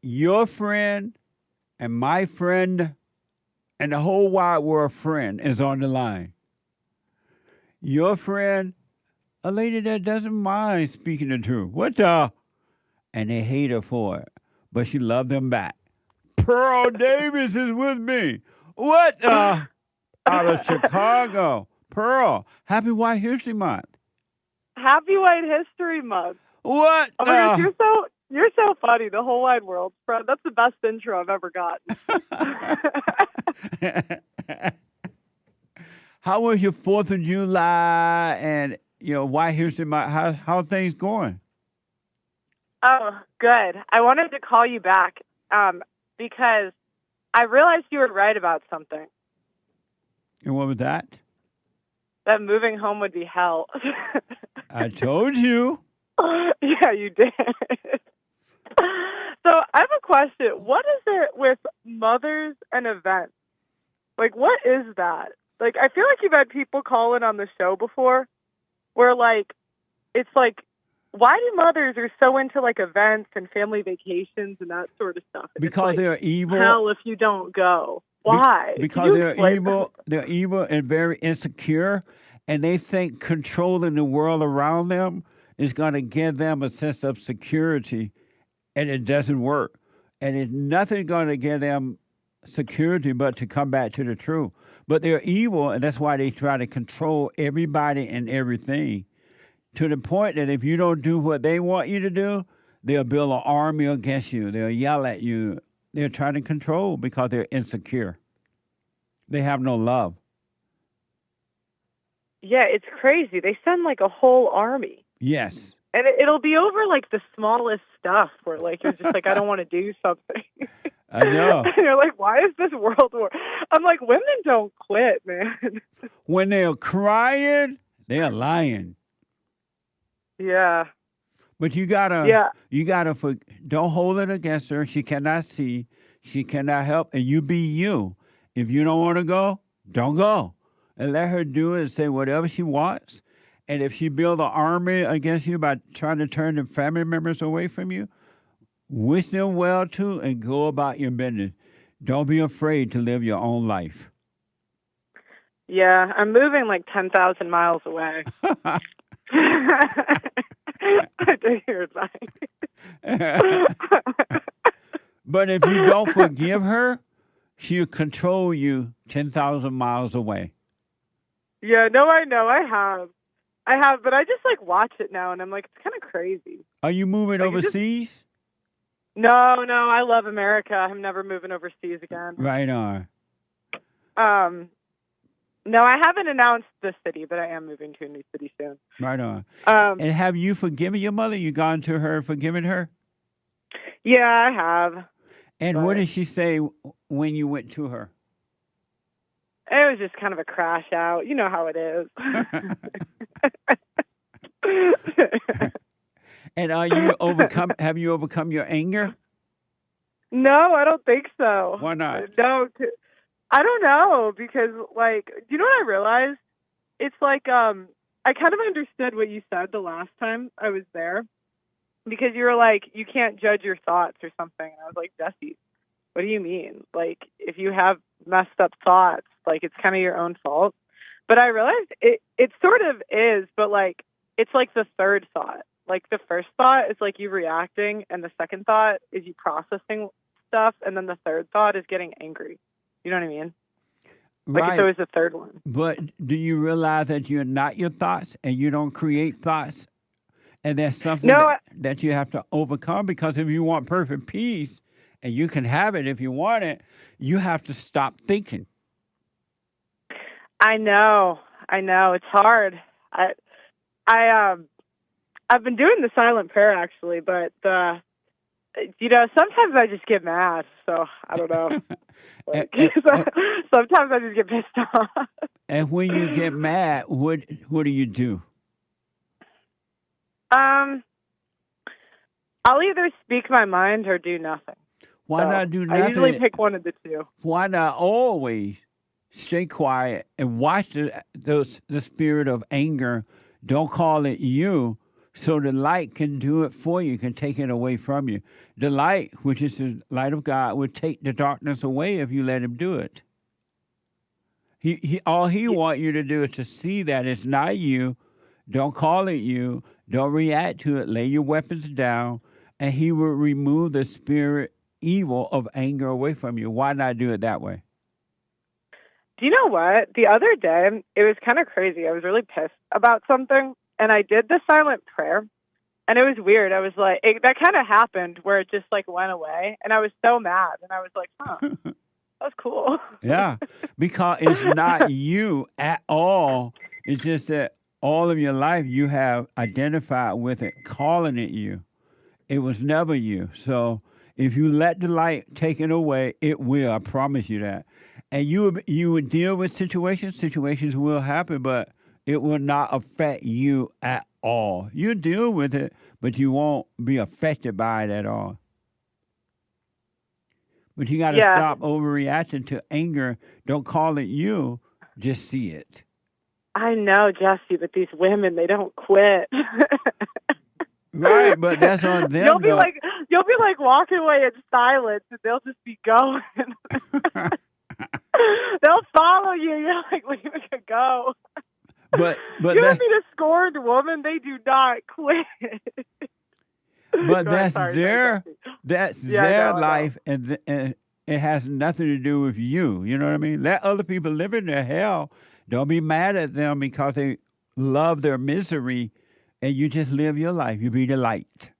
your friend and my friend and the whole wide world friend is on the line. Your friend, a lady that doesn't mind speaking the truth. What the? And they hate her for it, but she loved them back. Pearl Davis is with me. What the? Out of Chicago. Pearl, happy White History Month. Happy White History Month. What? Oh my gosh, you're so funny. The whole wide world, Fred. That's the best intro I've ever gotten. How was your 4th of July and White History Month? How are things going? Oh, good. I wanted to call you back because I realized you were right about something. And what was that? That moving home would be hell. I told you. Yeah, you did. So I have a question. What is it with mothers and events? Like, what is that? Like, I feel like you've had people call in on the show before where, like, it's like, why do mothers are so into, like, events and family vacations and that sort of stuff? And because like, they're evil. Hell if you don't go. Why? Because they're evil. They're evil and very insecure, and they think controlling the world around them is going to give them a sense of security, and it doesn't work. And it's nothing going to give them security but to come back to the truth. But they're evil, and that's why they try to control everybody and everything, to the point that if you don't do what they want you to do, they'll build an army against you. They'll yell at you. They're trying to control because they're insecure. They have no love. Yeah, it's crazy. They send like a whole army. Yes. And it'll be over like the smallest stuff where like you're just like, I don't want to do something. I know. And you're like, why is this world war? I'm like, women don't quit, man. When they're crying, they're lying. Yeah. But don't hold it against her. She cannot see. She cannot help. And you be you. If you don't want to go, don't go. And let her do it and say whatever she wants. And if she builds an army against you by trying to turn the family members away from you, wish them well too and go about your business. Don't be afraid to live your own life. Yeah, I'm moving like 10,000 miles away. I take your advice. But if you don't forgive her, she'll control you 10,000 miles away. Yeah, no, I know. I have, but I just like watch it now, and I'm like, it's kind of crazy. Are you moving overseas? No, I love America. I'm never moving overseas again. Right on. No, I haven't announced the city, but I am moving to a new city soon. Right on. And have you forgiven your mother? You gone to her, forgiven her? Yeah, I have. And what did she say when you went to her? It was just kind of a crash out. You know how it is. And have you overcome your anger? No, I don't think so. Why not? No, I don't know, because like, you know what I realized? It's like I kind of understood what you said the last time I was there, because you were like, you can't judge your thoughts or something. And I was like, Jesse, what do you mean? Like, if you have messed up thoughts, like, it's kind of your own fault. But I realized it sort of is, but like, it's like the third thought. Like, the first thought is like you reacting, and the second thought is you processing stuff, and then the third thought is getting angry. You know what I mean? Like, Right. it's always the third one. But do you realize that you're not your thoughts and you don't create thoughts? And that's something that you have to overcome, because if you want perfect peace, and you can have it if you want it, you have to stop thinking. I know. It's hard. I've been doing the silent prayer, actually, but sometimes I just get mad, so I don't know. Sometimes I just get pissed off. And when you get mad, what do you do? I'll either speak my mind or do nothing. Why not do nothing? I usually pick one of the two. Why not always stay quiet and watch the spirit of anger? Don't call it you. So the light can do it for you, can take it away from you. The light, which is the light of God, would take the darkness away if you let him do it. All he Y- want you to do is to see that it's not you. Don't call it you. Don't react to it. Lay your weapons down, and he will remove the spirit evil of anger away from you. Why not do it that way? Do you know what? The other day, it was kind of crazy. I was really pissed about something, and I did the silent prayer, and it was weird. I was like, that kind of happened where it just like went away, and I was so mad, and I was like, huh, that was cool. Yeah, because it's not you at all. It's just that all of your life you have identified with it, calling it you. It was never you. So if you let the light take it away, it will. I promise you that. And you would deal with situations. Situations will happen, but it will not affect you at all. You deal with it, but you won't be affected by it at all. But you got to Yeah, stop overreacting to anger. Don't call it you. Just see it. I know, Jesse, but these women, they don't quit. Right, but that's on You'll them, be though. like, walking away in silence, and they'll just be going. They'll follow you. You're like, leave it go. but You ever that's meet a scorned woman? They do not quit. but Go ahead, that's sorry, their Jesse. that's Yeah, I their know. life, and it has nothing to do with you. You know what I mean? Let other people live in their hell. Don't be mad at them because they love their misery, and you just live your life. You be the light.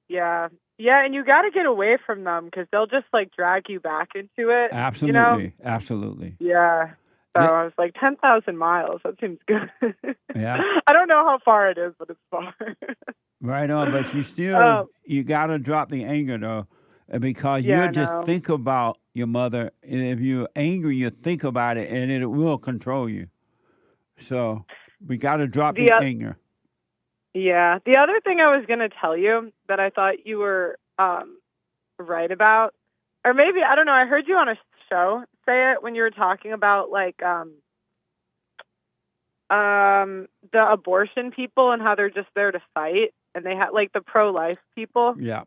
Yeah. Yeah, and you got to get away from them because they'll just like drag you back into it, you know? Absolutely, absolutely. Yeah. So Th- I was like, 10,000 miles. That seems good. Yeah, I don't know how far it is, but it's far. right on. But um, you gotta drop the anger though, because yeah, you'll I just know. think about your mother, and if you're angry, you think about it, and it will control you. So we gotta drop The the anger. Yeah. The other thing I was going to tell you that I thought you were right about, or maybe, I don't know, I heard you on a show say it when you were talking about like the abortion people and how they're just there to fight, and they have like the pro-life people. Yeah.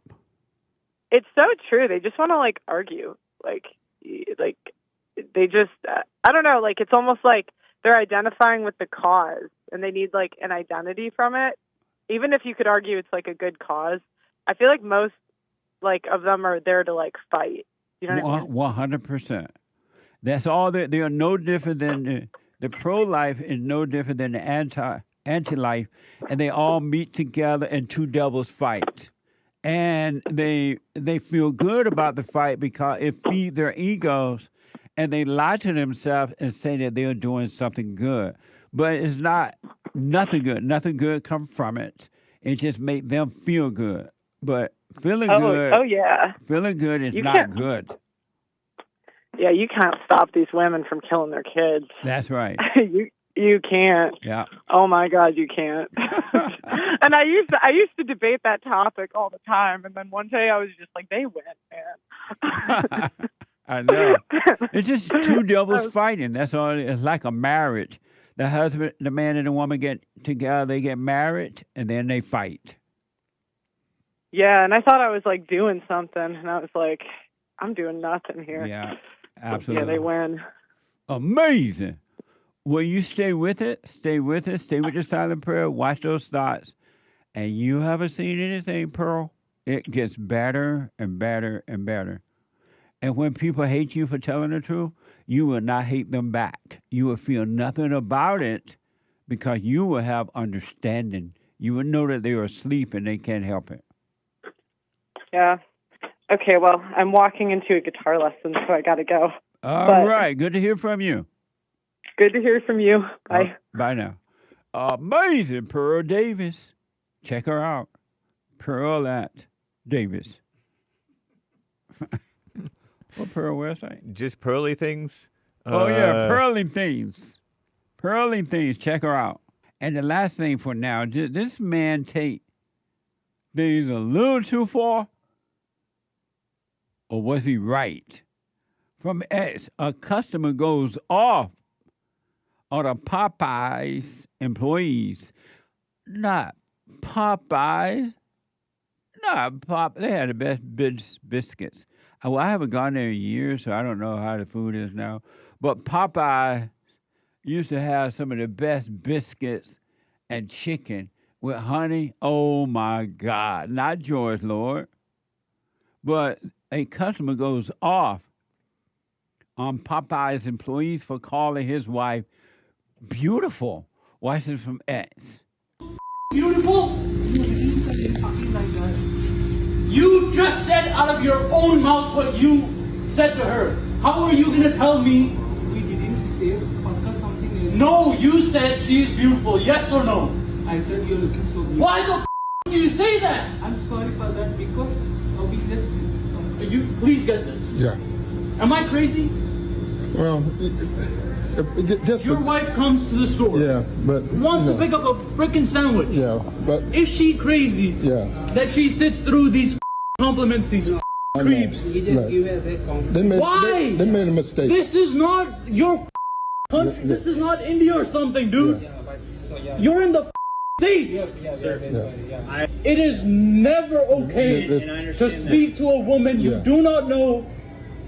It's so true. They just want to like argue. Like like they just I don't know, like it's almost like they're identifying with the cause and they need like an identity from it. Even if you could argue it's like a good cause, I feel like most like of them are there to like fight. You know what I mean? 100%. That's all they are no different than the pro life is no different than the anti life, and they all meet together and two devils fight. And they feel good about the fight because it feeds their egos, and they lie to themselves and say that they're doing something good. But it's not nothing good. Nothing good comes from it. It just makes them feel good. But Oh yeah. feeling good is You not can't. good. Yeah, you can't stop these women from killing their kids. That's right. You can't. Yeah. Oh my God, you can't. And I used to debate that topic all the time, and then one day I was just like, they win, man. I know. It's just two devils was- fighting. That's all. It's like a marriage. The husband, the man, and the woman get together. They get married, and then they fight. yeah, and I thought I was like doing something, and I was like, I'm doing nothing here. Yeah, Yeah, absolutely. they win. Amazing. Well, you stay with it. Stay with it. Stay with your silent prayer. Watch those thoughts. And you haven't seen anything, Pearl. It gets better and better and better. And when people hate you for telling the truth, you will not hate them back. You will feel nothing about it because you will have understanding. You will know that they are asleep and they can't help it. Yeah. Okay, well, I'm walking into a guitar lesson, so I gotta go. All right. Good to hear from you. Good to hear from you. Bye. Bye now. Amazing, Pearl Davis. Check her out. Pearl at Davis. What Pearl website? Just pearly things. Oh, yeah, Pearling Things. Pearling Things. Check her out. And the last thing for now, did this man take things a little too far? Or was he right? From X, a customer goes off on a Popeyes employees. Not Popeyes. No, they had the best biscuits. Well, I haven't gone there in years, so I don't know how the food is now. But Popeye used to have some of the best biscuits and chicken with honey. Oh my God. Not George Lord. But a customer goes off on Popeye's employees for calling his wife beautiful. Watch this from X. Beautiful? You just said out of your own mouth what you said to her. How are you gonna tell me? We didn't say something else. No, you said she is beautiful. Yes or no? I said you're looking so beautiful. Why the do you say that? I'm sorry for that because we just. You please get this. Yeah. Am I crazy? Well, just Your wife comes to the store. Yeah, but Wants to pick up a freaking sandwich. Yeah, but Is she crazy? Yeah. That she sits through these compliments, these creeps? He just Right. give us a compliment. they made Why? they made a mistake. This is not your country. Yeah. This is not India or something, dude. Yeah. You're in the States. It is never okay Yes. to speak to a woman you Yeah. do not know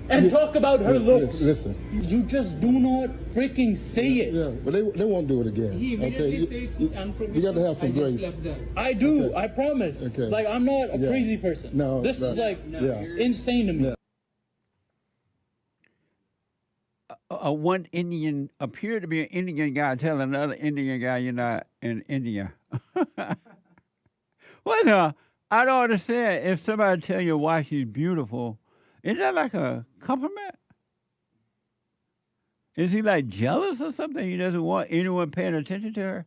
and talk about her looks. Listen. You just do not freaking say it. Yeah, but they won't do it again. He immediately Okay, says you got to have some I just grace. left that. I do. Okay. I promise. Okay. Like I'm not a Yeah. crazy person. No, this is like yeah. insane to me. Yeah. One Indian appeared to be an Indian guy telling another Indian guy you're not in India. Well, no, I don't understand. If somebody tell you why she's beautiful, is that like a compliment? Is he like jealous or something? He doesn't want anyone paying attention to her?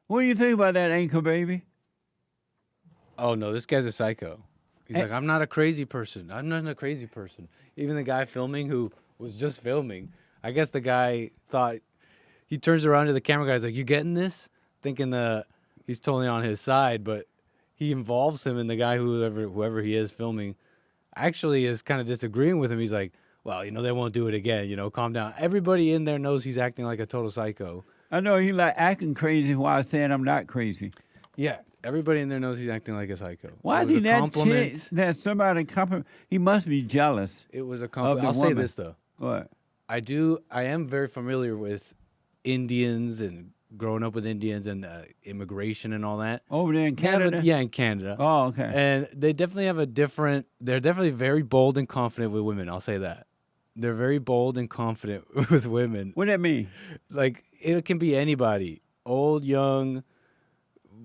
What do you think about that, Anchor Baby? Oh no, this guy's a psycho. He's Eh. like, I'm not a crazy person. I'm not a crazy person. Even the guy filming who was just filming, I guess the guy thought, he turns around to the camera guy, he's like, you getting this? Thinking he's totally on his side, but he involves him, and the guy, whoever he is filming, actually is kind of disagreeing with him. He's like, well, they won't do it again, calm down. Everybody in there knows he's acting like a total psycho. I know he like acting crazy while saying I'm not crazy. Yeah, everybody in there knows he's acting like a psycho. Why It is was he a that compliment. chick that somebody compliment? He must be jealous. It was a Of compliment. the I'll say woman. this, though. What? I am very familiar with Indians and growing up with Indians and immigration and all that. Over there in They have a- Canada? yeah, in Canada. Oh, okay. And they definitely have they're definitely very bold and confident with women. I'll say that. They're very bold and confident with women. What that mean? Like, it can be anybody, old, young,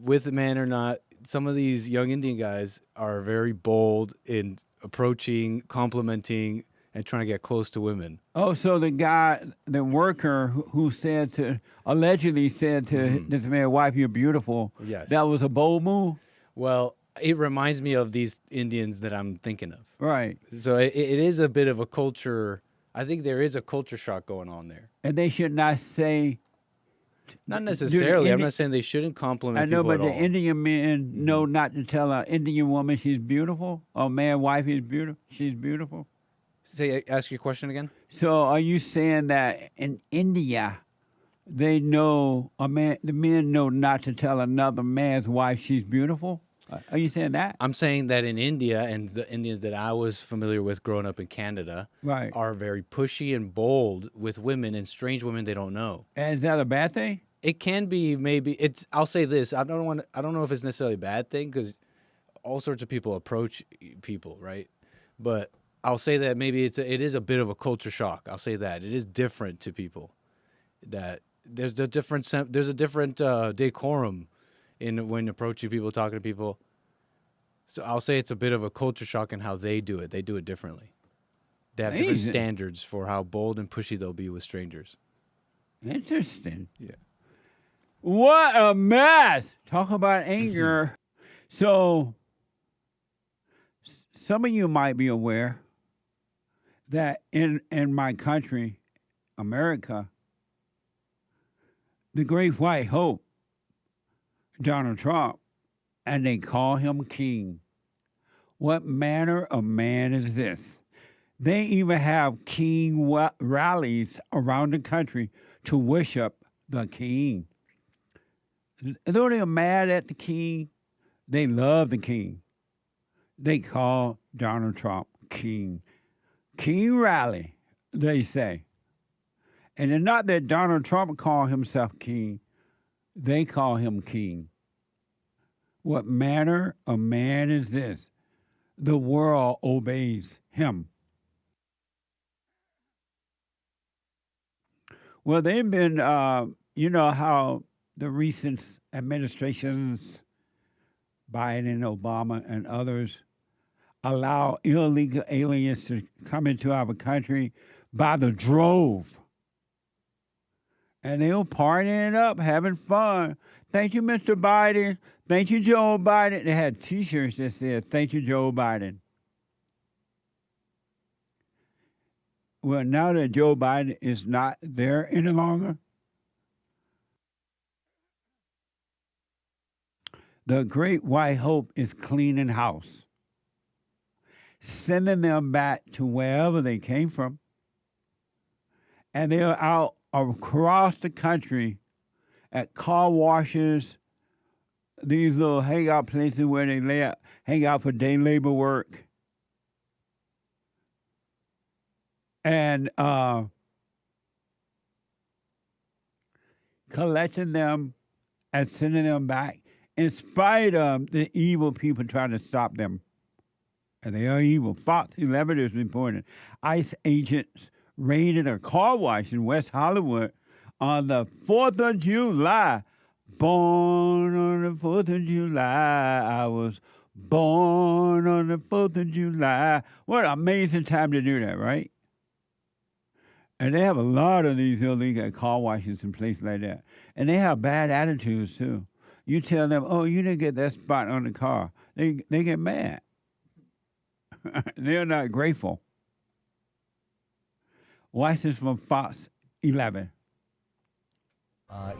with a man or not. Some of these young Indian guys are very bold in approaching, complimenting, and trying to get close to women. Oh, so the worker who allegedly said to this man's wife, "You're beautiful." Yes. That was a bold move, Well, it reminds me of these Indians that I'm thinking of. right? So it is a bit of a culture. I think there is a culture shock going on there. And they should not say. Not necessarily. I'm Indi- not saying they shouldn't compliment I know, people but at the all. Indian men know not to tell an Indian woman she's beautiful, or man, wife is beautiful. She's beautiful. Ask your question again. So, are you saying that in India, the men know not to tell another man's wife she's beautiful? Are you saying that? I'm saying that in India, and the Indians that I was familiar with growing up in Canada Right. are very pushy and bold with women and strange women they don't know. And is that a bad thing? It can be maybe I'll say this. I don't know if it's necessarily a bad thing because all sorts of people approach people, right? But I'll say that maybe it is a bit of a culture shock. I'll say that it is different to people. That there's a different decorum in when approaching people, talking to people. So I'll say it's a bit of a culture shock in how they do it. They do it differently. They have different Amazing. standards for how bold and pushy they'll be with strangers. Interesting. Yeah. What a mess! Talk about anger. So, some of you might be aware that in my country, America, the great white hope, Donald Trump, and they call him king. What manner of man is this? They even have king rallies around the country to worship the king. Though they're mad at the king, they love the king. They call Donald Trump king. King Rally, they say. And it's not that Donald Trump call himself king. They call him king. What manner of man is this? The world obeys him. Well, they've been, you know how the recent administrations, Biden, Obama, and others, allow illegal aliens to come into our country by the drove. And they'll partying it up, having fun. Thank you, Mr. Biden. Thank you, Joe Biden. They had T-shirts that said, thank you, Joe Biden. Well, now that Joe Biden is not there any longer, the great white hope is cleaning house, sending them back to wherever they came from. And they're out across the country at car washes, these little hangout places where they hang out for day labor work. And collecting them and sending them back in spite of the evil people trying to stop them. And they are evil. Fox 11 is reporting ICE agents raided a car wash in West Hollywood on the 4th of July. Born on the 4th of July. I was born on the 4th of July. What an amazing time to do that, right? And they have a lot of these illegal car washes and places like that. And they have bad attitudes, too. You tell them, oh, you didn't get that spot on the car. They get mad. They're not grateful. Watch this from Fox 11.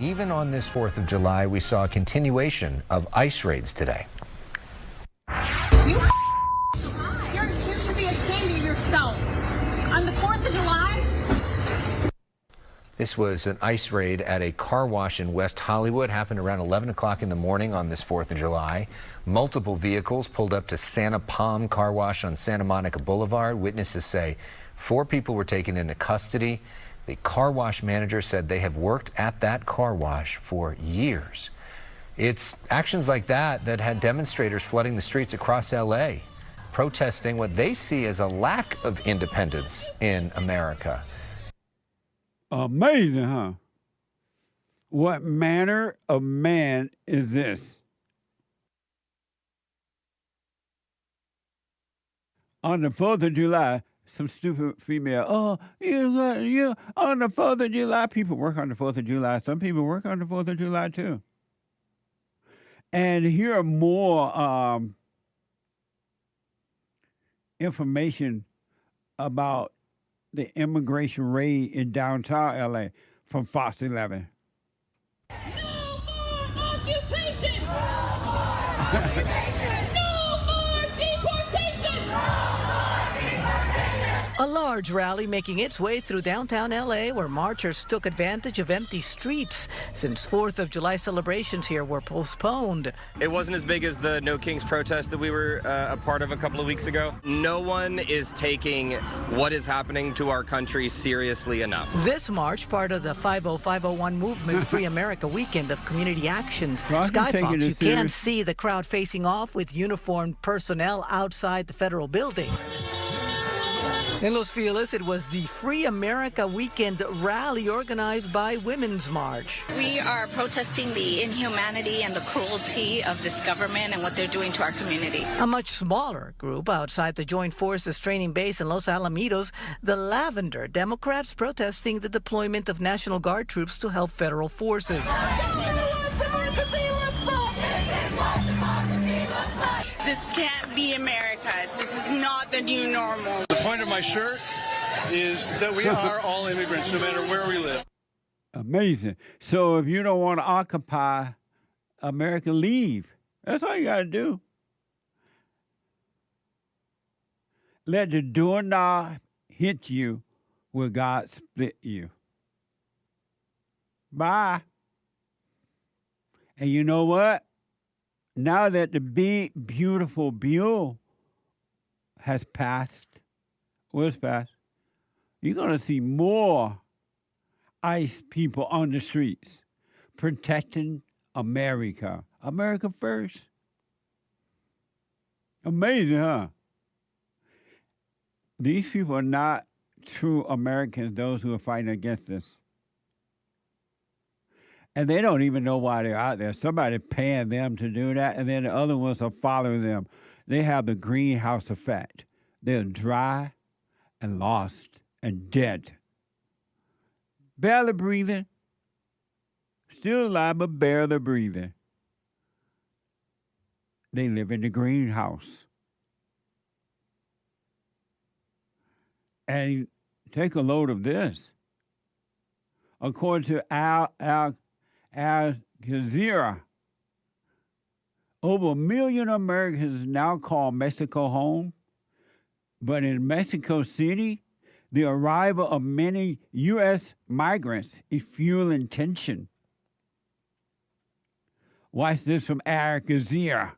Even on this 4th of July, we saw a continuation of ICE raids today. You should be ashamed of yourself. On the 4th of July? This was an ICE raid at a car wash in West Hollywood. Happened around 11 o'clock in the morning on this 4th of July. Multiple vehicles pulled up to Santa Palm Car Wash on Santa Monica Boulevard. Witnesses say 4 people were taken into custody. The car wash manager said they have worked at that car wash for years. It's actions like that that had demonstrators flooding the streets across L.A., protesting what they see as a lack of independence in America. Amazing, huh? What manner of man is this? On the 4th of July, some stupid female, on the 4th of July, people work on the 4th of July. Some people work on the 4th of July, too. And here are more information about the immigration raid in downtown L.A. from Fox 11. No more occupation! No more occupation! No more deportation! A large rally making its way through downtown L.A. where marchers took advantage of empty streets since 4th of July celebrations here were postponed. It wasn't as big as the No Kings protest that we were a part of a couple of weeks ago. No one is taking what is happening to our country seriously enough. This march, part of the 50501 movement, Free America Weekend of Community Actions. Skyfox, you can see the crowd facing off with uniformed personnel outside the federal building. In Los Feliz, it was the Free America Weekend rally organized by Women's March. We are protesting the inhumanity and the cruelty of this government and what they're doing to our community. A much smaller group outside the Joint Forces training base in Los Alamitos, the Lavender Democrats protesting the deployment of National Guard troops to help federal forces. This can't be America. This is not the new normal. The point of my shirt is that we are all immigrants, no matter where we live. Amazing. So if you don't want to occupy America, leave. That's all you got to do. Let the doorknob hit you where God split you. Bye. And you know what? Now that the big, beautiful bill has passed, was passed, you're going to see more ICE people on the streets protecting America. America first. Amazing, huh? These people are not true Americans, those who are fighting against us. And they don't even know why they're out there. Somebody paying them to do that, and then the other ones are following them. They have the greenhouse effect. They're dry and lost and dead. Barely breathing. Still alive, but barely breathing. They live in the greenhouse. And take a load of this. According to Al Jazeera, over 1 million Americans now call Mexico home. But in Mexico City, the arrival of many U.S. migrants is fueling tension. Watch this from Al Jazeera.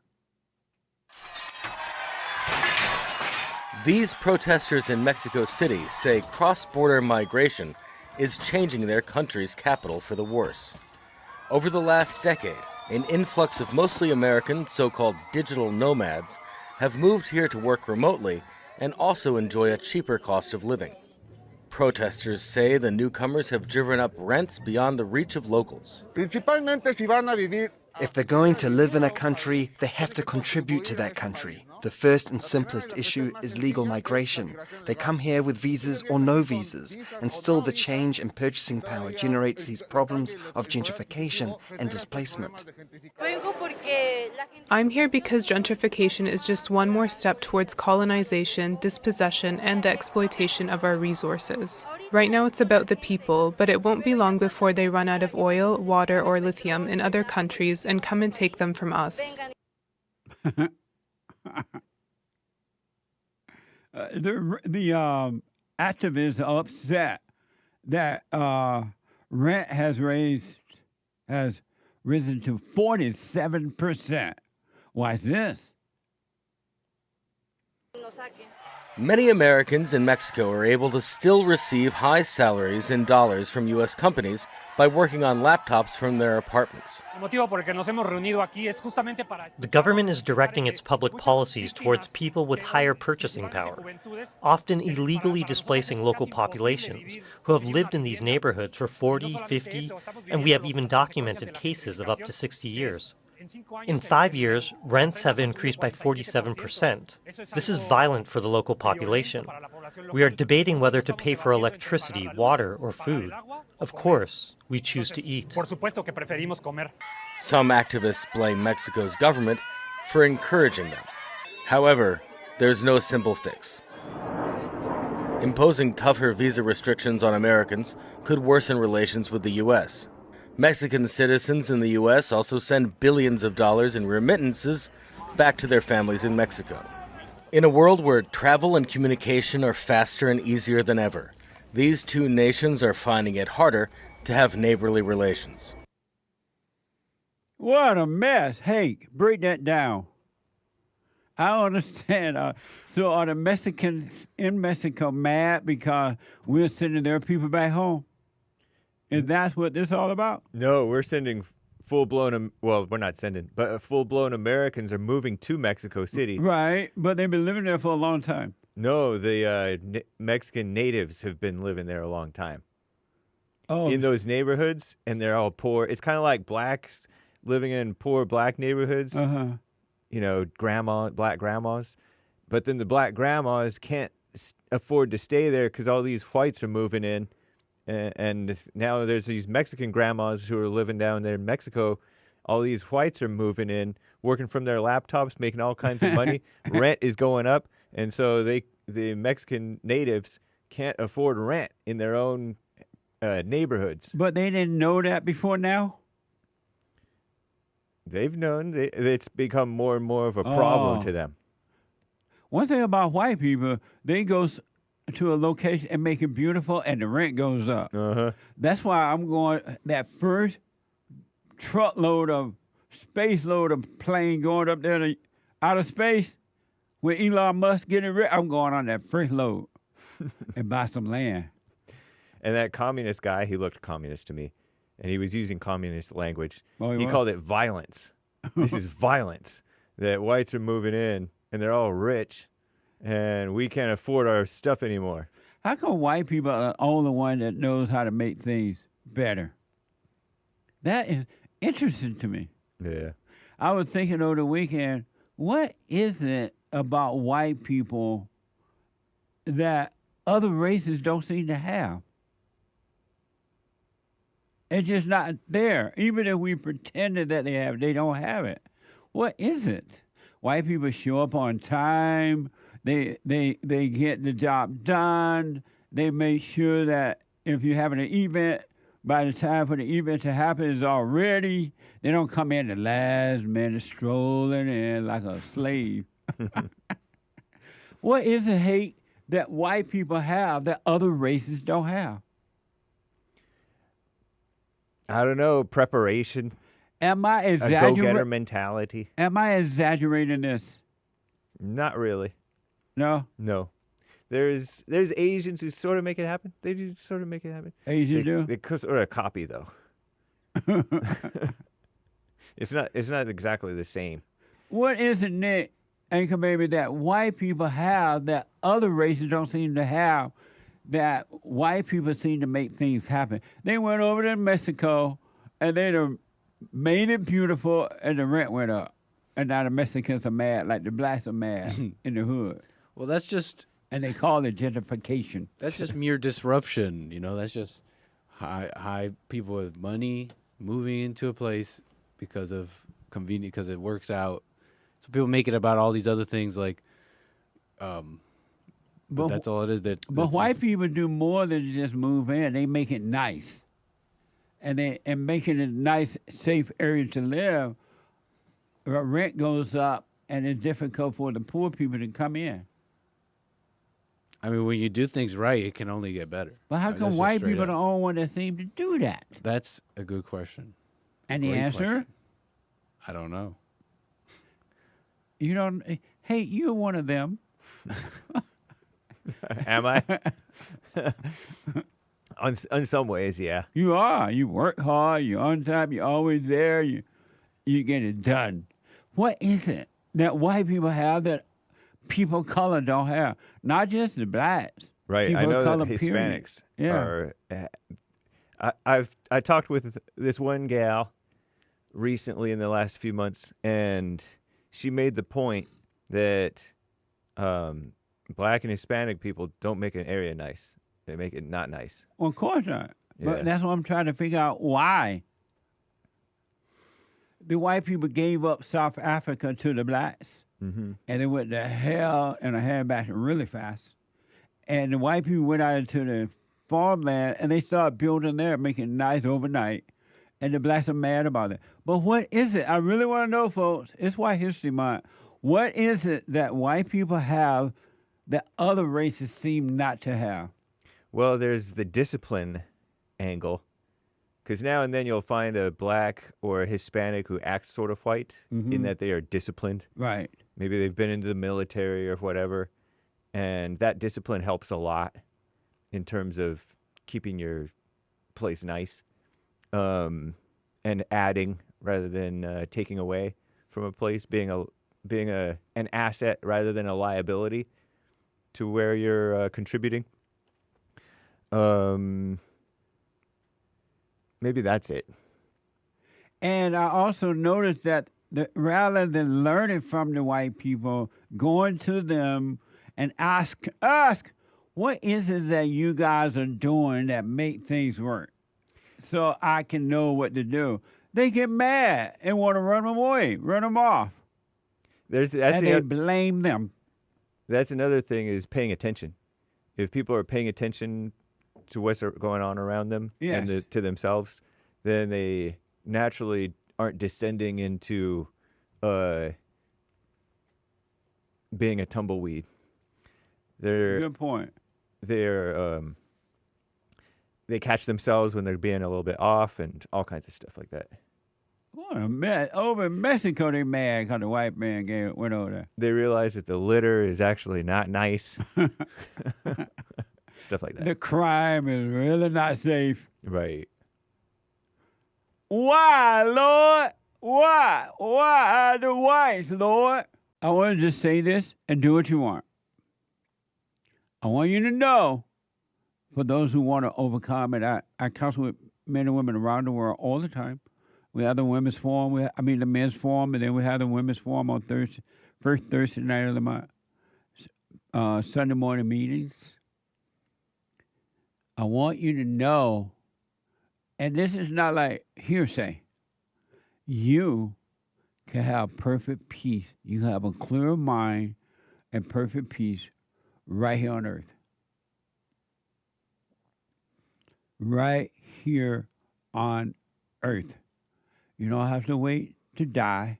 These protesters in Mexico City say cross-border migration is changing their country's capital for the worse. Over the last decade, an influx of mostly American so-called digital nomads have moved here to work remotely and also enjoy a cheaper cost of living. Protesters say the newcomers have driven up rents beyond the reach of locals. If they're going to live in a country, they have to contribute to that country. The first and simplest issue is legal migration. They come here with visas or no visas, and still the change in purchasing power generates these problems of gentrification and displacement. I'm here because gentrification is just one more step towards colonization, dispossession, and the exploitation of our resources. Right now it's about the people, but it won't be long before they run out of oil, water, or lithium in other countries and come and take them from us. The activists are upset that rent has risen to 47%. Why is this? Many Americans in Mexico are able to still receive high salaries in dollars from U.S. companies by working on laptops from their apartments. The government is directing its public policies towards people with higher purchasing power, often illegally displacing local populations who have lived in these neighborhoods for 40, 50, and we have even documented cases of up to 60 years. In 5 years, rents have increased by 47%. This is violent for the local population. We are debating whether to pay for electricity, water, or food. Of course, we choose to eat. Some activists blame Mexico's government for encouraging them. However, there's no simple fix. Imposing tougher visa restrictions on Americans could worsen relations with the U.S. Mexican citizens in the U.S. also send billions of dollars in remittances back to their families in Mexico. In a world where travel and communication are faster and easier than ever, these two nations are finding it harder to have neighborly relations. What a mess. Hey, break that down. I don't understand. So are the Mexicans in Mexico mad because we're sending their people back home? And that's what this is all about? No, we're sending full-blown, well, we're not sending, but full-blown Americans are moving to Mexico City. Right, but they've been living there for a long time. No, the Mexican natives have been living there a long time. Oh. In those neighborhoods, and they're all poor. It's kind of like blacks living in poor black neighborhoods. Uh-huh. You know, black grandmas. But then the black grandmas can't afford to stay there because all these whites are moving in. And now there's these Mexican grandmas who are living down there in Mexico. All these whites are moving in, working from their laptops, making all kinds of money. Rent is going up, and so the Mexican natives can't afford rent in their own neighborhoods. But they didn't know that before now? They've known. It's become more and more of a problem to them. One thing about white people, they go to a location and make it beautiful, and the rent goes up. Uh-huh. That's why I'm going, that first truckload of space load of plane going up there to outer space, when Elon Musk getting rich, I'm going on that first load and buy some land. And that communist guy, he looked communist to me, and he was using communist language. Oh, he was? called it violence. This is violence. That whites are moving in, and they're all rich, and we can't afford our stuff anymore. How come white people are the only one that knows how to make things better? That is interesting to me. Yeah. I was thinking over the weekend, what is it about white people that other races don't seem to have? It's just not there. Even if we pretended that they have, they don't have it. What is it? White people show up on time. They get the job done. They make sure that if you're having an event, by the time for the event to happen is already. They don't come in the last minute strolling in like a slave. What is the hate that white people have that other races don't have? I don't know, preparation. Am I A go-getter mentality. Am I exaggerating this? Not really. No? No. There's Asians who sort of make it happen. They do sort of make it happen. Asians do? They sort of copy, though. It's not exactly the same. What is it, Nick, Anchor Baby, that white people have that other races don't seem to have, that white people seem to make things happen? They went over to Mexico, and they done made it beautiful, and the rent went up. And now the Mexicans are mad, like the blacks are mad in the hood. Well, that's just... And they call it gentrification. That's just mere disruption, That's just high people with money moving into a place because of convenience, because it works out. So people make it about all these other things, like, but that's all it is. But white people do more than just move in. They make it nice, and making it a nice, safe area to live. Rent goes up, and it's difficult for the poor people to come in. I mean, when you do things right, it can only get better. But how come white people are the only one that seem to do that? That's a good question. And the answer? Question. I don't know. You don't. Hey, you're one of them. Am I? On some ways, yeah. You are. You work hard. You're on time. You're always there. You get it done. What is it that white people have that people of color don't have? Not just the blacks. Right. People I know of color, that period. Hispanics are. I talked with this one gal recently in the last few months, and she made the point that black and Hispanic people don't make an area nice. They make it not nice. Well, of course not. Yeah. But that's what I'm trying to figure out why. The white people gave up South Africa to the blacks. Mm-hmm. And they went to hell and a handbasket really fast. And the white people went out into the farmland and they started building there, making it nice overnight. And the blacks are mad about it. But what is it? I really want to know, folks. It's White History Month. What is it that white people have that other races seem not to have? Well, there's the discipline angle. Because now and then you'll find a black or a Hispanic who acts sort of white in that they are disciplined. Right. Maybe they've been into the military or whatever. And that discipline helps a lot in terms of keeping your place nice and adding rather than taking away from a place, being an asset rather than a liability to where you're contributing. Maybe that's it. And I also noticed that rather than learning from the white people, going to them and ask, what is it that you guys are doing that make things work? So I can know what to do. They get mad and want to run them away, run them off. They blame them. That's another thing is paying attention. If people are paying attention to what's going on around them and to themselves, then they naturally aren't descending into being a tumbleweed. Good point. They catch themselves when they're being a little bit off and all kinds of stuff like that. Well, Over in Mexico, they mad because the white man went over there. They realize that the litter is actually not nice. Stuff like that. The crime is really not safe. Right. Why, Lord? Why? Why the whites, Lord? I want to just say this and do what you want. I want you to know, for those who want to overcome it, I counsel with men and women around the world all the time. We have the women's forum, the men's forum, and then we have the women's forum on first Thursday night of the month. Sunday morning meetings. I want you to know, and this is not like hearsay, you can have perfect peace. You can have a clear mind and perfect peace right here on earth. Right here on earth. You don't have to wait to die.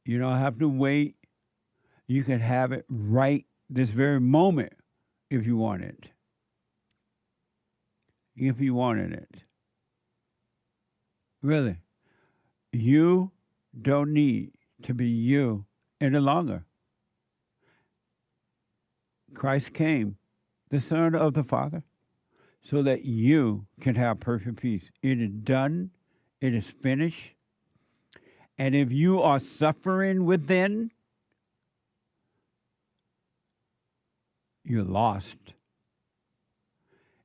You don't have to wait. You can have it right this very moment if you want it. If you wanted it. Really. You don't need to be you any longer. Christ came, the Son of the Father, so that you can have perfect peace. It is done. It is finished. And if you are suffering within, you're lost.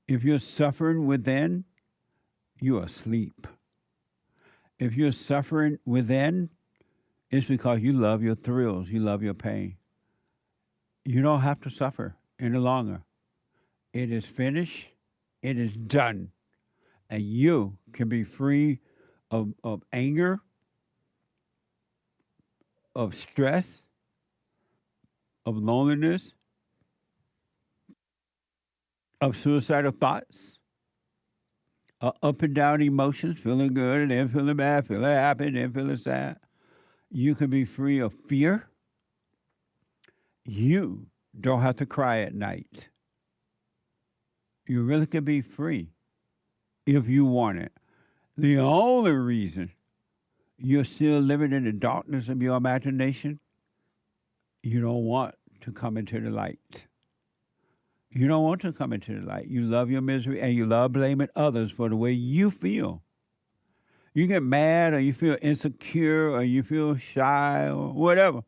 If you're suffering within, you're asleep. If you're suffering within, it's because you love your thrills, you love your pain. You don't have to suffer any longer. It is finished. It is done. And you can be free of anger, of stress, of loneliness, of suicidal thoughts, up and down emotions, feeling good and then feeling bad, feeling happy and then feeling sad. You can be free of fear. You don't have to cry at night. You really can be free if you want it. The only reason you're still living in the darkness of your imagination, you don't want to come into the light. You don't want to come into the light. You love your misery and you love blaming others for the way you feel. You get mad or you feel insecure or you feel shy or whatever.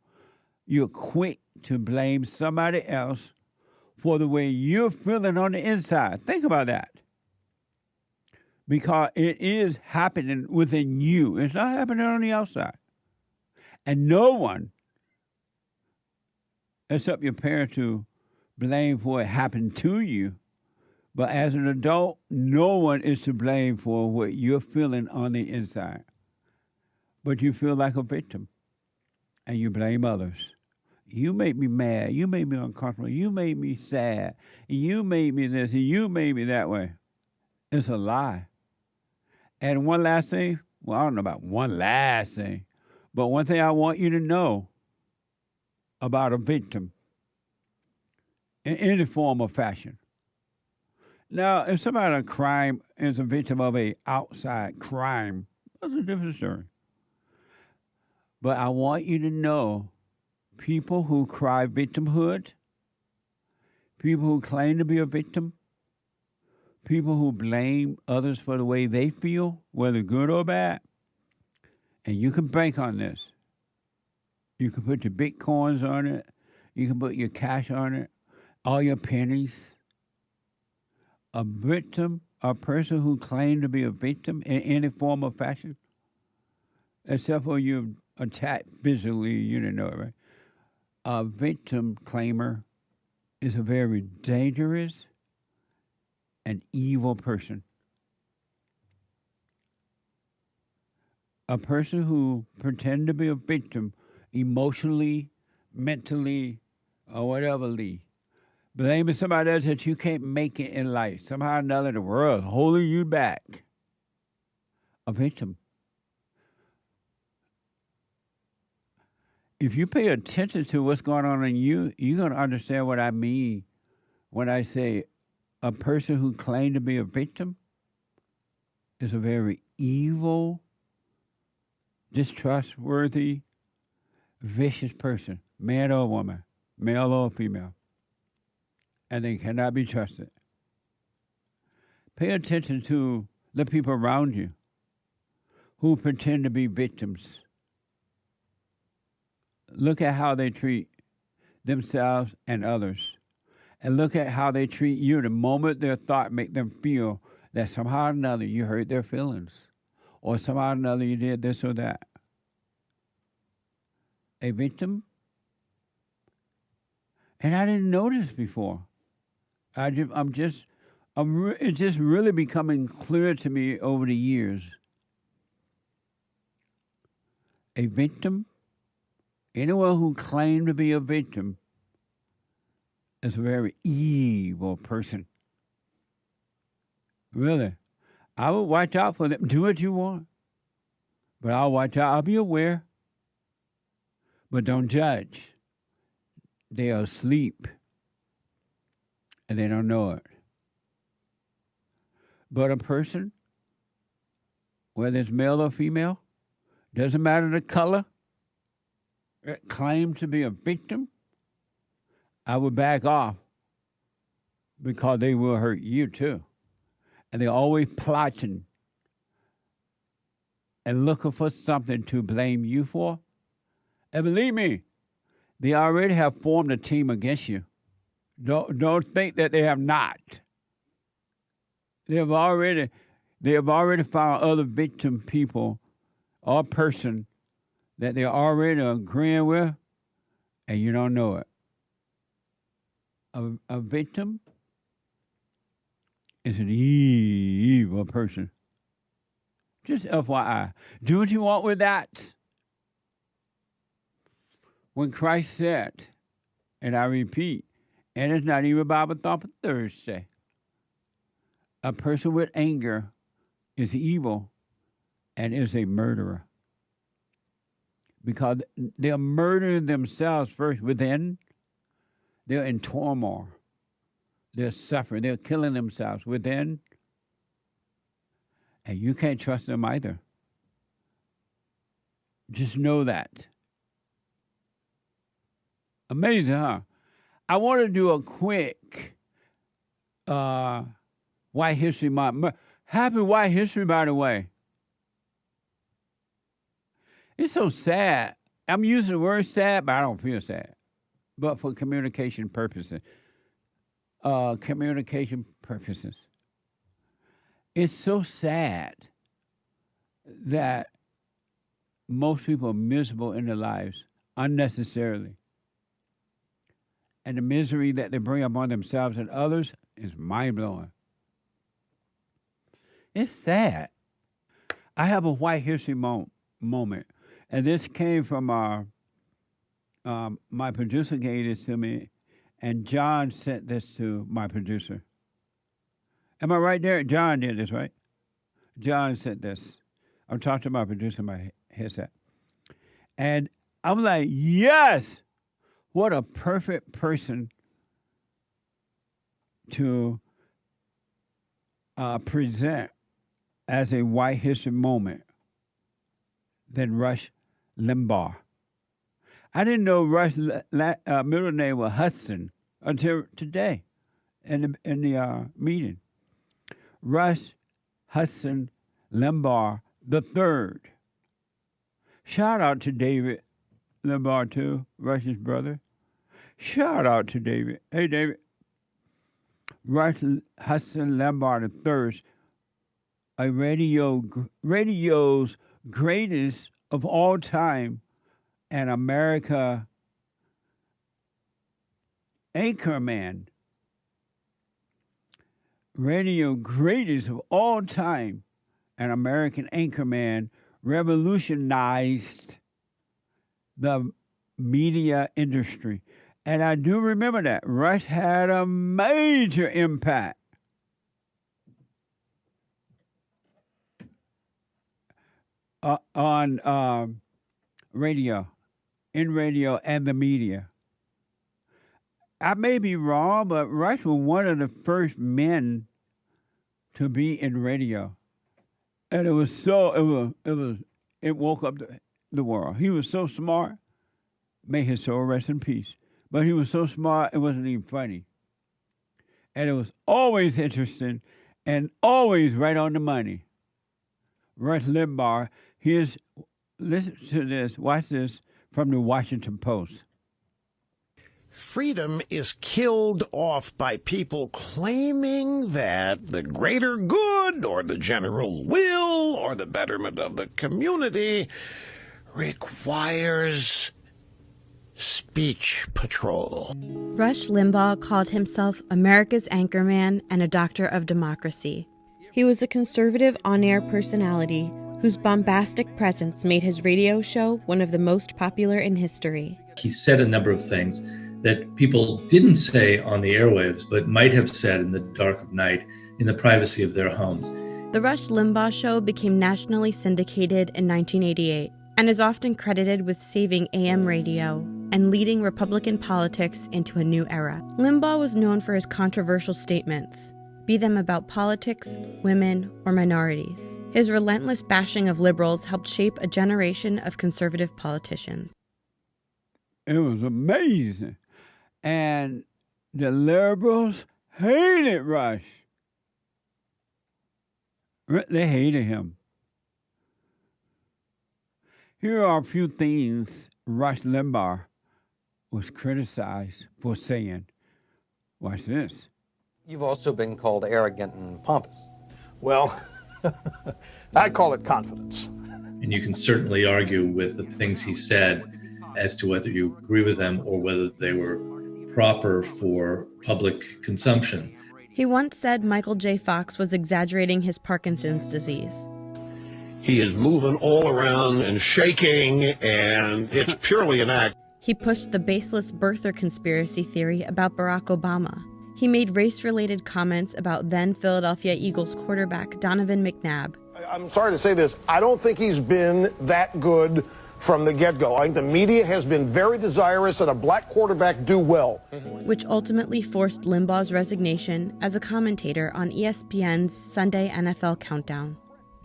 You're quick to blame somebody else for the way you're feeling on the inside. Think about that. Because it is happening within you. It's not happening on the outside. And no one, except your parents, to blame for what happened to you. But as an adult, no one is to blame for what you're feeling on the inside. But you feel like a victim. And you blame others. You make me mad. You made me uncomfortable. You made me sad. You made me this. And you made me that way. It's a lie. And one last thing. Well, I don't know about one last thing. But one thing I want you to know about a victim in any form or fashion. Now, if somebody in a crime is a victim of a outside crime, that's a different story. But I want you to know people who cry victimhood, people who claim to be a victim, people who blame others for the way they feel, whether good or bad, and you can bank on this. You can put your Bitcoins on it. You can put your cash on it, all your pennies. A victim, a person who claimed to be a victim in any form or fashion, except for you attacked visually, you didn't know it, right? A victim claimer is a very dangerous and evil person. A person who pretends to be a victim emotionally, mentally, or whatever, blaming somebody else that you can't make it in life. Somehow or another, the world is holding you back. A victim. If you pay attention to what's going on in you, you're going to understand what I mean when I say a person who claimed to be a victim is a very evil distrustworthy, vicious person, man or woman, male or female, and they cannot be trusted. Pay attention to the people around you who pretend to be victims. Look at how they treat themselves and others. And look at how they treat you the moment their thought make them feel that somehow or another you hurt their feelings. Or somehow or another you did this or that. A victim? And I didn't know this before. It's just really becoming clear to me over the years. A victim, anyone who claimed to be a victim, is a very evil person. Really. I would watch out for them. Do what you want. But I'll watch out. I'll be aware. But don't judge. They are asleep. And they don't know it. But a person, whether it's male or female, doesn't matter the color, claims to be a victim, I would back off because they will hurt you too. And they're always plotting and looking for something to blame you for. And believe me, they already have formed a team against you. Don't think that they have not. They have already found other victim people or person that they're already agreeing with, and you don't know it. A victim is an evil person. Just FYI. Do what you want with that. When Christ said, and I repeat, and it's not even Bible thought for Thursday, a person with anger is evil and is a murderer. Because they're murdering themselves first within. They're in turmoil. They're suffering. They're killing themselves within. And you can't trust them either. Just know that. Amazing, huh? I want to do a quick White History Month. Happy White History, by the way. It's so sad. I'm using the word sad, but I don't feel sad. But for communication purposes. It's so sad that most people are miserable in their lives unnecessarily. And the misery that they bring upon themselves and others is mind-blowing. It's sad. I have a White History moment. And this came from my producer gave this to me, and John sent this to my producer. Am I right there? John did this, right? John sent this. I'm talking to my producer in my headset. And I'm like, yes! What a perfect person to present as a White History moment than Rush Limbaugh. I didn't know Rush's middle name was Hudson until today in the meeting. Rush Hudson Limbaugh III. Shout out to David Limbaugh too, Rush's brother. Shout out to David. Hey, David. Rush Hudson Limbaugh III, a radio's greatest of all time, and America anchorman, radio greatest of all time, an American anchorman, revolutionized the media industry. And I do remember that. Rush had a major impact on radio, in radio and the media. I may be wrong, but Rush was one of the first men to be in radio. And it woke up the world. He was so smart. May his soul rest in peace. But he was so smart, it wasn't even funny. And it was always interesting and always right on the money. Rush Limbaugh, listen to this, watch this, from the Washington Post. Freedom is killed off by people claiming that the greater good or the general will or the betterment of the community requires speech patrol. Rush Limbaugh called himself America's anchorman and a doctor of democracy. He was a conservative on-air personality whose bombastic presence made his radio show one of the most popular in history. He said a number of things that people didn't say on the airwaves, but might have said in the dark of night in the privacy of their homes. The Rush Limbaugh Show became nationally syndicated in 1988 and is often credited with saving AM radio and leading Republican politics into a new era. Limbaugh was known for his controversial statements, be them about politics, women, or minorities. His relentless bashing of liberals helped shape a generation of conservative politicians. It was amazing. And the liberals hated Rush. They hated him. Here are a few things Rush Limbaugh was criticized for saying. Watch this. You've also been called arrogant and pompous. Well, I call it confidence. And you can certainly argue with the things he said as to whether you agree with them or whether they were proper for public consumption. He once said Michael J. Fox was exaggerating his Parkinson's disease. He is moving all around and shaking, and it's purely an act. He pushed the baseless birther conspiracy theory about Barack Obama. He made race-related comments about then Philadelphia Eagles quarterback Donovan McNabb. I'm sorry to say this, I don't think he's been that good from the get-go. I think the media has been very desirous that a black quarterback do well. Which ultimately forced Limbaugh's resignation as a commentator on ESPN's Sunday NFL Countdown.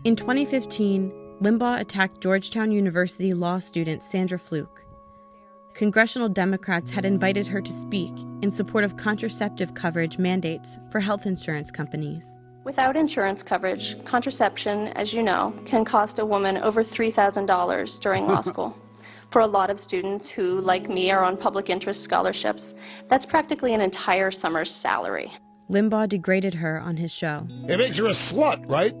In 2015, Limbaugh attacked Georgetown University law student Sandra Fluke. Congressional Democrats had invited her to speak in support of contraceptive coverage mandates for health insurance companies. Without insurance coverage, contraception, as you know, can cost a woman over $3,000 during law school. For a lot of students who, like me, are on public interest scholarships, that's practically an entire summer's salary. Limbaugh degraded her on his show. It makes her a slut, right?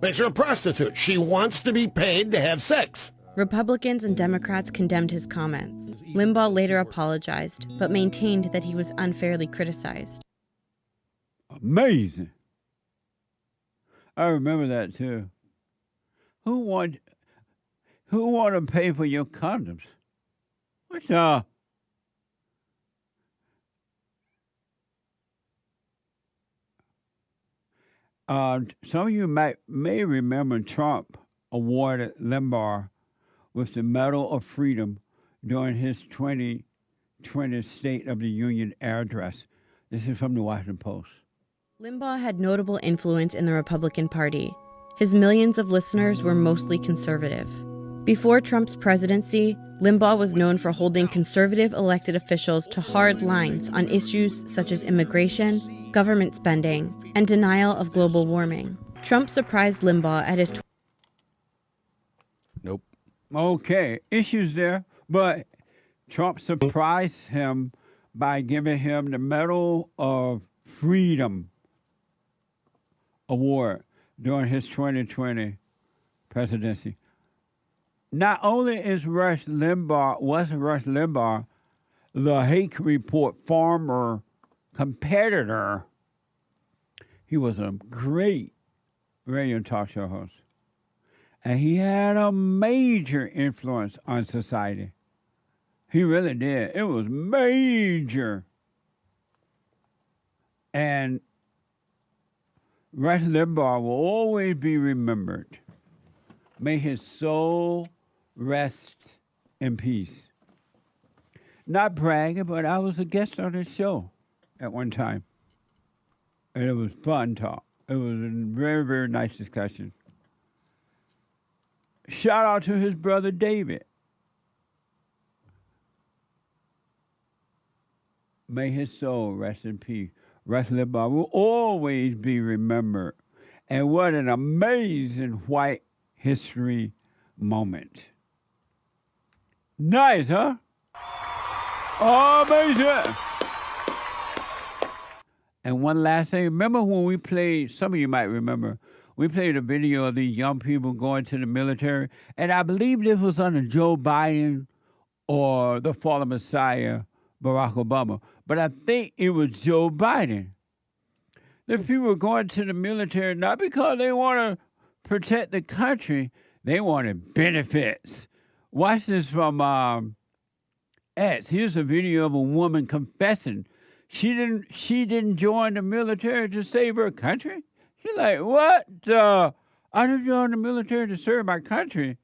Makes her a prostitute. She wants to be paid to have sex. Republicans and Democrats condemned his comments. Limbaugh later apologized, but maintained that he was unfairly criticized. Amazing. I remember that too. Who want to pay for your condoms? What the? Some of you may remember Trump awarded Limbaugh with the Medal of Freedom during his 2020 State of the Union address. This is from the Washington Post. Limbaugh had notable influence in the Republican Party. His millions of listeners were mostly conservative. Before Trump's presidency, Limbaugh was known for holding conservative elected officials to hard lines on issues such as immigration, government spending, and denial of global warming. Trump surprised Limbaugh at his... Nope. Okay, issues there, but Trump surprised him by giving him the Medal of Freedom award during his 2020 presidency. Not only was Rush Limbaugh the Hake Report former competitor, he was a great radio talk show host. And he had a major influence on society. He really did. It was major. And Rush Limbaugh will always be remembered. May his soul rest in peace. Not bragging, but I was a guest on his show at one time. And it was fun talk. It was a very, very nice discussion. Shout out to his brother David. May his soul rest in peace. Rush Limbaugh will always be remembered. And what an amazing white history moment. Nice, huh? Amazing. And one last thing. Remember when we played, some of you might remember, we played a video of these young people going to the military. And I believe this was under Joe Biden or the fallen Messiah, Barack Obama. But I think it was Joe Biden. The people were going to the military not because they want to protect the country, they wanted benefits. Watch this from X. Here's a video of a woman confessing she didn't join the military to save her country. She's like, what? I didn't join the military to serve my country,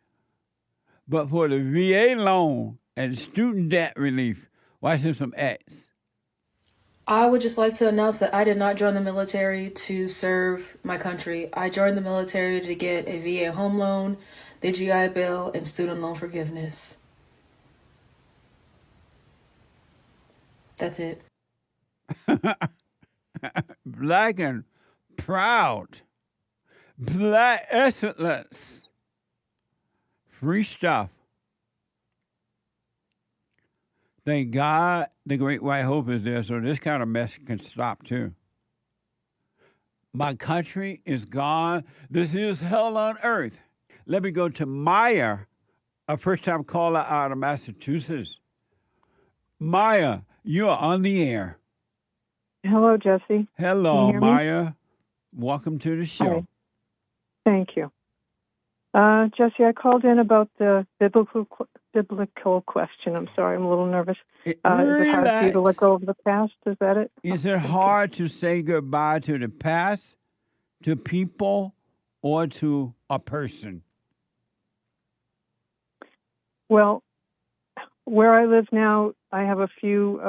but for the VA loan and student debt relief. Watch this from X. I would just like to announce that I did not join the military to serve my country. I joined the military to get a VA home loan, the GI Bill, and student loan forgiveness. That's it. Black and proud. Black excellence. Free stuff. Thank God the Great White Hope is there, so this kind of mess can stop too. My country is gone. This is hell on earth. Let me go to Maya, a first-time caller out of Massachusetts. Maya, you are on the air. Hello, Jesse. Hello, Can you hear me? Maya. Welcome to the show. Hi. Thank you. Jesse, I called in about the biblical question. I'm sorry, I'm a little nervous. Is it hard for you to let go of the past? Is that it? Is it hard to say goodbye to the past, to people, or to a person? Well, where I live now, I have a few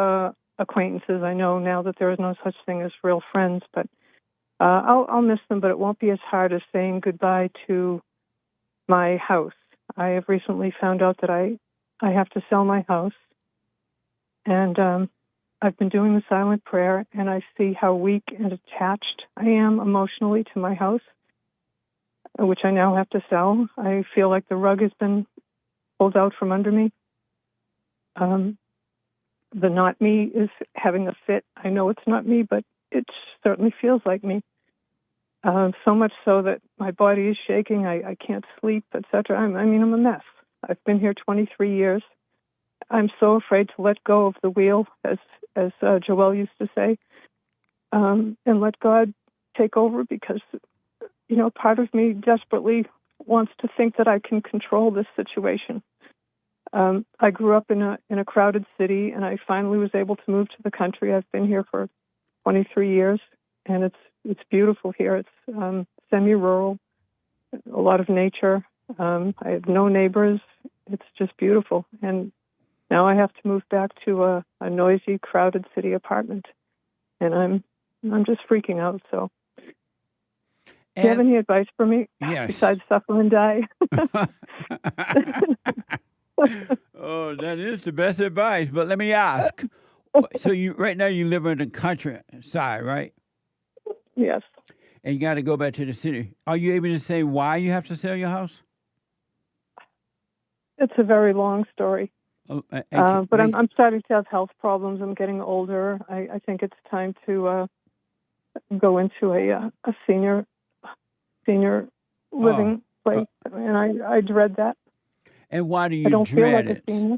acquaintances. I know now that there is no such thing as real friends, but I'll miss them, but it won't be as hard as saying goodbye to my house. I have recently found out that I have to sell my house, and I've been doing the silent prayer, and I see how weak and attached I am emotionally to my house, which I now have to sell. I feel like the rug has been pulled out from under me. The not me is having a fit. I know it's not me, but it certainly feels like me. So much so that my body is shaking. I can't sleep, etc. I'm a mess. I've been here 23 years. I'm so afraid to let go of the wheel, as Joelle used to say, and let God take over because, part of me desperately wants to think that I can control this situation. I grew up in a crowded city, and I finally was able to move to the country. I've been here for 23 years, and it's beautiful here. It's semi-rural, a lot of nature. I have no neighbors. It's just beautiful. And now I have to move back to a noisy, crowded city apartment, and I'm just freaking out. So, do you have any advice for me? Yes. Besides suffer and die? Oh, that is the best advice. But let me ask. So right now you live in the countryside, right? Yes. And you got to go back to the city. Are you able to say why you have to sell your house? It's a very long story. Oh, but I'm starting to have health problems. I'm getting older. I think it's time to go into a senior living place, and I dread that. And why do you I don't feel dread like it? a senior.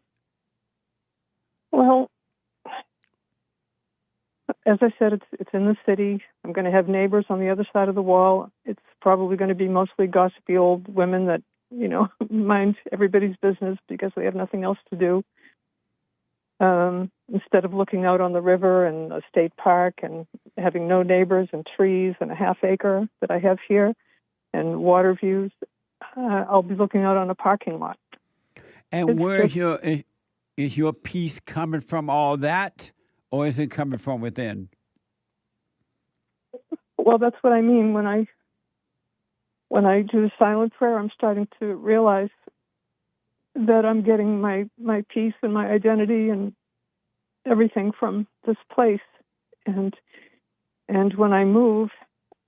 Well, as I said, it's in the city. I'm going to have neighbors on the other side of the wall. It's probably going to be mostly gossipy old women that, mind everybody's business because they have nothing else to do. Instead of looking out on the river and a state park and having no neighbors and trees and a half acre that I have here and water views, I'll be looking out on a parking lot. And where is your peace coming from, all that, or is it coming from within? Well, that's what I mean when when I do the silent prayer, I'm starting to realize that I'm getting my peace and my identity and everything from this place. And when I move,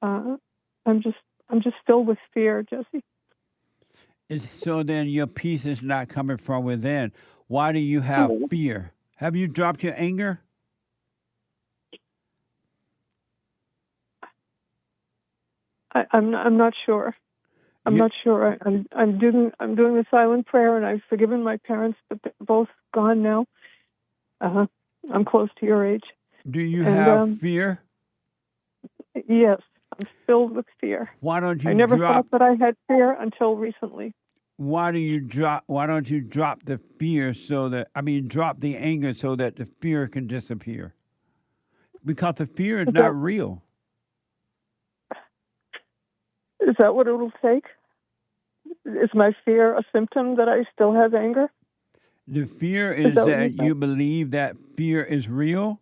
I'm just filled with fear, Jesse. So then your peace is not coming from within. Why do you have fear? Have you dropped your anger? I'm not sure. I'm not sure. I'm doing the silent prayer, and I've forgiven my parents, but they're both gone now. I'm close to your age. Do you have fear? Yes, I'm filled with fear. Why don't you? I never thought that I had fear until recently. Why don't you drop the fear drop the anger so that the fear can disappear? Because the fear is not real. Is that what it'll take? Is my fear a symptom that I still have anger? The fear is that you believe that fear is real,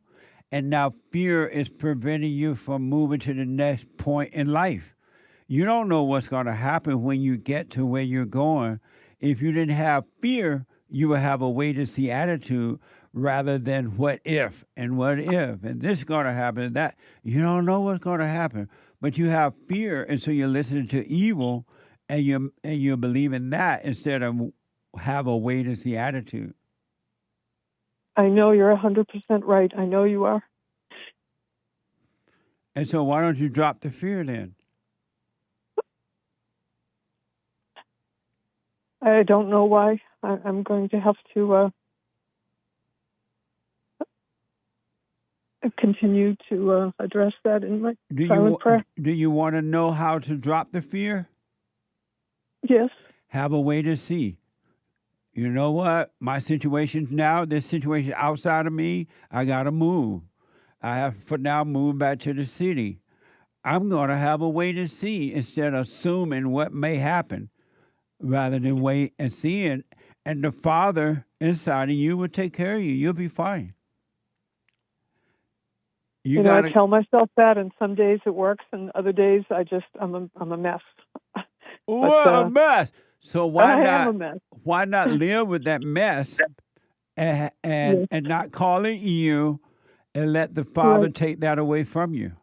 and now fear is preventing you from moving to the next point in life. You don't know what's going to happen when you get to where you're going. If you didn't have fear, you would have a wait-and-see attitude rather than what if, and this is going to happen, and that. You don't know what's going to happen, but you have fear, and so you're listening to evil, and you're believing that instead of have a wait-and-see attitude. I know you're 100% right. I know you are. And so why don't you drop the fear then? I don't know why. I'm going to have to continue to address that in my silent prayer. Do you want to know how to drop the fear? Yes. Have a way to see. You know what? My situation now, this situation outside of me, I got to move. I have for now moved back to the city. I'm going to have a way to see instead of assuming what may happen rather than wait and see it. And the Father inside of you will take care of you. You'll be fine. I tell myself that, and some days it works, and other days I'm a mess. What a mess! So why not mess. live with that mess and not call it you and let the Father take that away from you?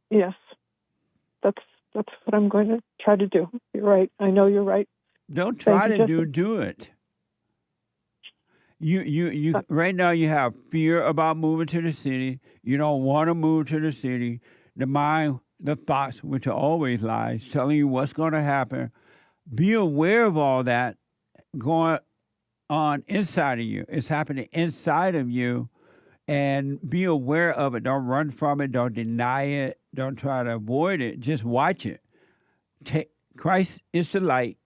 Yes, that's what I'm going to try to do. You're right. I know you're right. Don't try to do it. You right now you have fear about moving to the city. You don't want to move to the city. The mind, the thoughts, which are always lies, telling you what's going to happen. Be aware of all that going on inside of you. It's happening inside of you, and be aware of it. Don't run from it. Don't deny it. Don't try to avoid it. Just watch it. Christ is the light,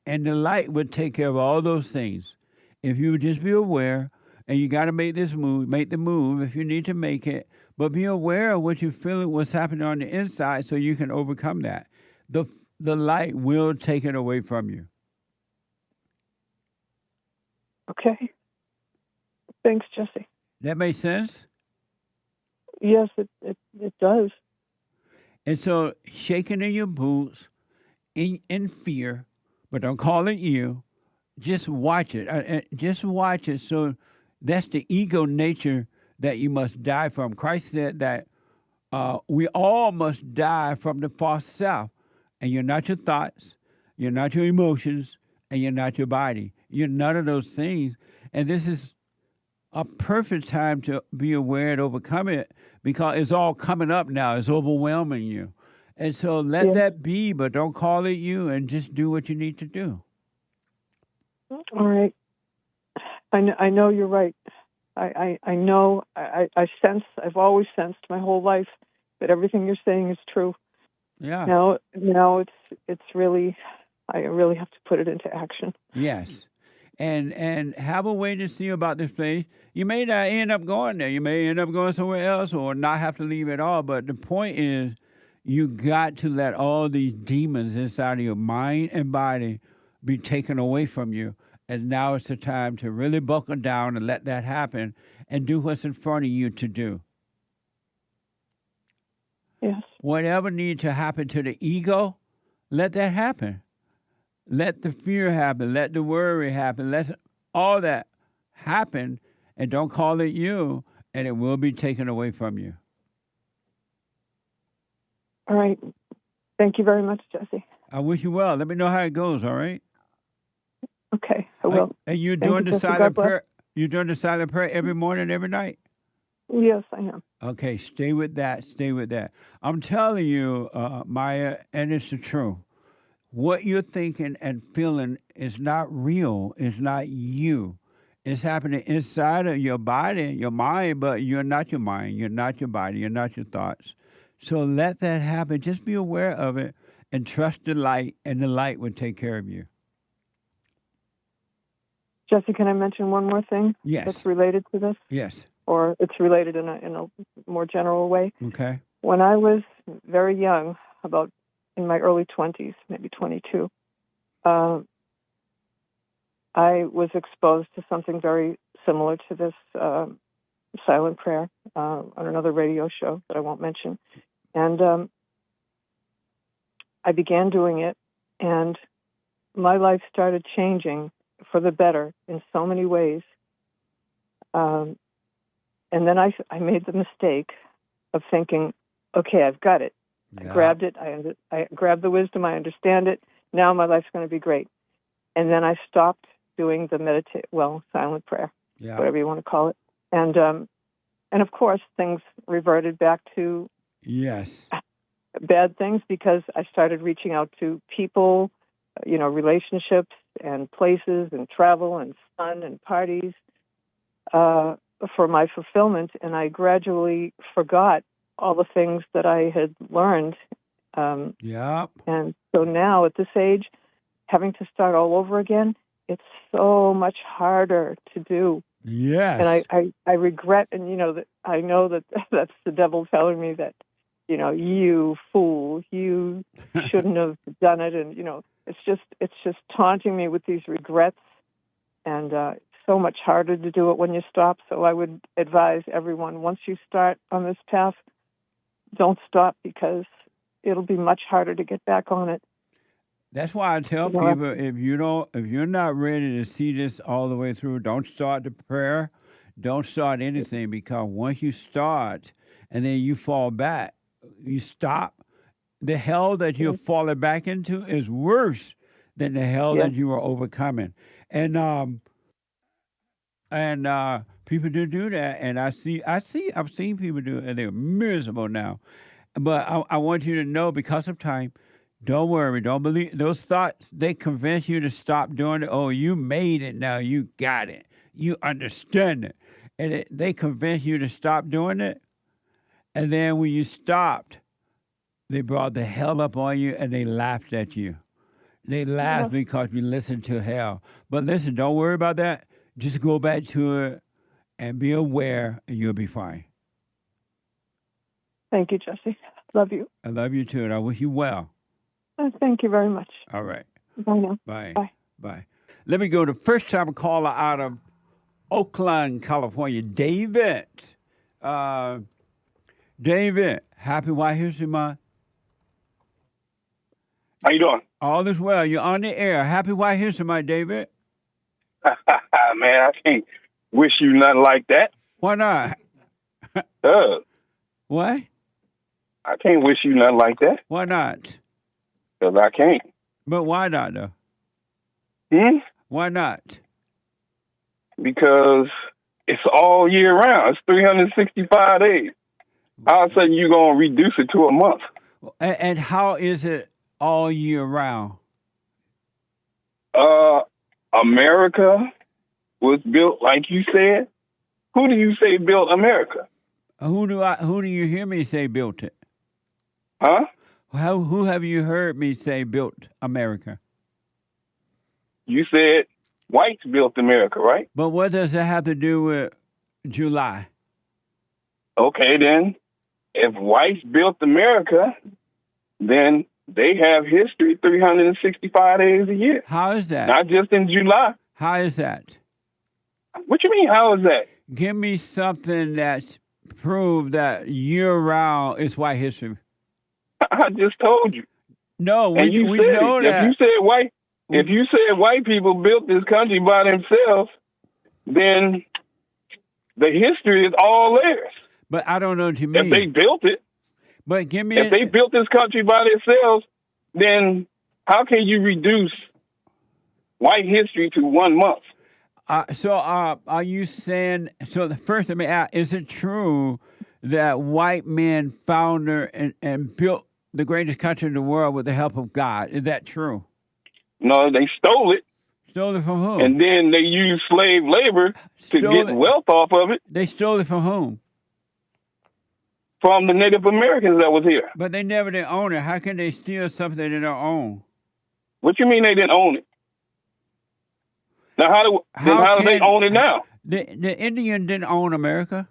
and the light would take care of all those things. If you would just be aware, and you got to make this move, make the move if you need to make it, but be aware of what you're feeling, what's happening on the inside, so you can overcome that. The light will take it away from you. Okay. Thanks, Jesse. That makes sense? Yes, it does. And so, shaking in your boots, in fear, but don't call it you. Just watch it. Just watch it. So that's the ego nature that you must die from. Christ said that we all must die from the false self. And you're not your thoughts, you're not your emotions, and you're not your body. You're none of those things. And this is a perfect time to be aware and overcome it, because it's all coming up now. It's overwhelming you. And so let that be, but don't call it you, and just do what you need to do. All right. I know you're right. I know, I sense, I've always sensed my whole life that everything you're saying is true. Yeah. Now it's really, I really have to put it into action. Yes. And have a way to see about this place. You may not end up going there. You may end up going somewhere else or not have to leave at all. But the point is, you got to let all these demons inside of your mind and body be taken away from you. And now it's the time to really buckle down and let that happen and do what's in front of you to do. Yes. whatever needs to happen to the ego, let that happen. Let the fear happen. Let the worry happen. Let all that happen, and don't call it you, and it will be taken away from you. All right. Thank you very much, Jesse. I wish you well. Let me know how it goes, all right? Okay, I will. And you Thank doing you, the Jesse. silent God bless. prayer? You doing the silent prayer every morning, every night? Yes, I am. Okay, stay with that. Stay with that. I'm telling you, Maya, and it's the truth. What you're thinking and feeling is not real. It's not you. It's happening inside of your body, your mind, but you're not your mind. You're not your body. You're not your thoughts. So let that happen. Just be aware of it and trust the light, and the light will take care of you. Jesse, can I mention one more thing? Yes. That's related to this? Yes. Or it's related in a more general way. Okay. When I was very young, about in my early 20s, maybe 22, I was exposed to something very similar to this silent prayer on another radio show that I won't mention. And I began doing it, and my life started changing for the better in so many ways. And then I made the mistake of thinking, okay, I've got it. Yeah. I grabbed it. I grabbed the wisdom. I understand it. Now my life's going to be great. And then I stopped doing the silent prayer, whatever you want to call it. And of course, things reverted back to bad things because I started reaching out to people, relationships and places and travel and fun and parties for my fulfillment. And I gradually forgot all the things that I had learned. And so now at this age, having to start all over again, it's so much harder to do. Yes. And I regret, and that I know that that's the devil telling me that, you fool, you shouldn't have done it, and it's just taunting me with these regrets, and it's so much harder to do it when you stop. So I would advise everyone, once you start on this path, don't stop, because it'll be much harder to get back on it. That's why I tell people, if you're not ready to see this all the way through, don't start the prayer, don't start anything, because once you start and then you fall back, you stop, the hell that you're falling back into is worse than the hell that you are overcoming. And people do that, and I've seen people do it, and they're miserable now. But I want you to know, because of time, don't worry, don't believe those thoughts. They convince you to stop doing it. Oh, you made it now. You got it. You understand it. And they convince you to stop doing it. And then when you stopped, they brought the hell up on you, and they laughed at you. They laughed because you listened to hell. But listen, don't worry about that. Just go back to it and be aware, and you'll be fine. Thank you, Jesse. Love you. I love you too, and I wish you well. Thank you very much. All right. Bye now. Bye. Bye. Bye. Let me go to first-time caller out of Oakland, California, David. David, happy White History Month. How you doing? All is well. You're on the air. Happy White History Month, David. Man, I can't wish you nothing like that. Why not? What? I can't wish you nothing like that. Why not? Because I can't. But why not, though? Why not? Because it's all year round. It's 365 days. All of a sudden, you're going to reduce it to a month. And how is it all year round? America was built, like you said. Who do you say built America? Who do you hear me say built it? Huh? Who have you heard me say built America? You said whites built America, right? But what does that have to do with July? Okay, then, if whites built America, then they have history 365 days a year. How is that? Not just in July. How is that? What you mean, how is that? Give me something that's proved that year-round is white history. I just told you. No, And we said know it. that. If you said white people built this country by themselves, then the history is all theirs. But I don't know what you mean. If they built it, but give me. If they built this country by themselves, then how can you reduce white history to 1 month? So are you saying? So the first, let me ask: is it true that white men founded and built the greatest country in the world with the help of God? Is that true? No, they stole it. Stole it from whom? And then they used slave labor to get wealth off of it. They stole it from whom? From the Native Americans that was here. But they never did own it. How can they steal something they don't own? What you mean they didn't own it? Now how do they own it now? The Indian didn't own America.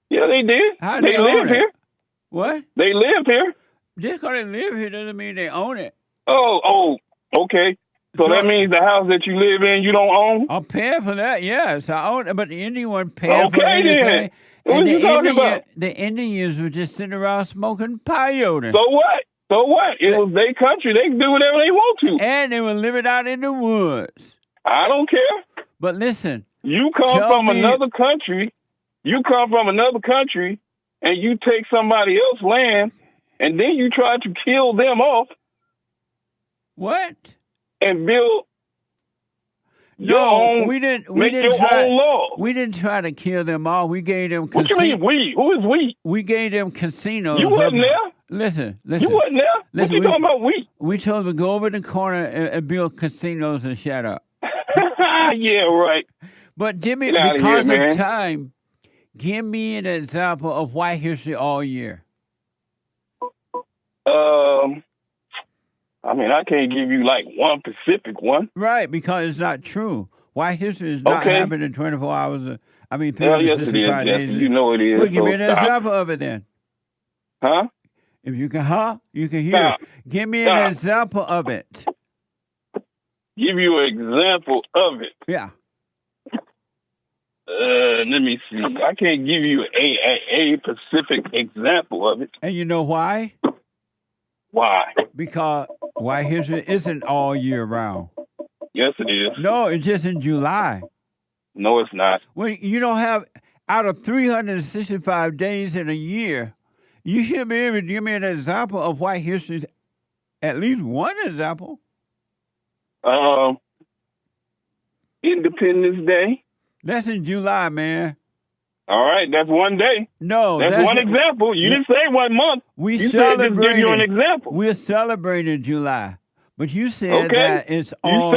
Yeah, they did. How they own lived it? here. What? They lived here. Just because they live here doesn't mean they own it. Oh, okay. So that means the house that you live in, you don't own? I'll pay for that, yes. I own it, but the Indian one paid for Okay, anything. then. What are you talking about? The Indians were just sitting around smoking peyote. So what? So what? It was their country. They can do whatever they want to. And they were living out in the woods. I don't care. But listen. You come from another country. You come from another country, and you take somebody else's land, and then you try to kill them off. What? And build we didn't try to kill them all. We gave them What you mean we? Who is we? We gave them casinos. You wasn't there? Listen. You wasn't there? What you talking about we? We told them to go over in the corner and build casinos and shut up. Yeah, right. But give me, Get because here, of time, give me an example of white history all year. I mean, I can't give you like one specific one. Right, because it's not true. White history is not happening in 24 hours. Yes, it is. 365 Yes, days. you know it is. Well, give me an stop. example of it then. Huh? If you can, you can hear. Stop. Give me Stop. an example of it. Give you an example of it. Yeah. Let me see. I can't give you a specific example of it. And you know why? Why? Because white history isn't all year round. Yes, it is. No, it's just in July. No, it's not. Well, you don't have, out of 365 days in a year, you should be able to give me an example of white history, at least one example. Independence Day. That's in July, man. All right, that's one day. No, that's one example. You didn't say 1 month. You said just give you an example. We're celebrating July, but you said that it's all.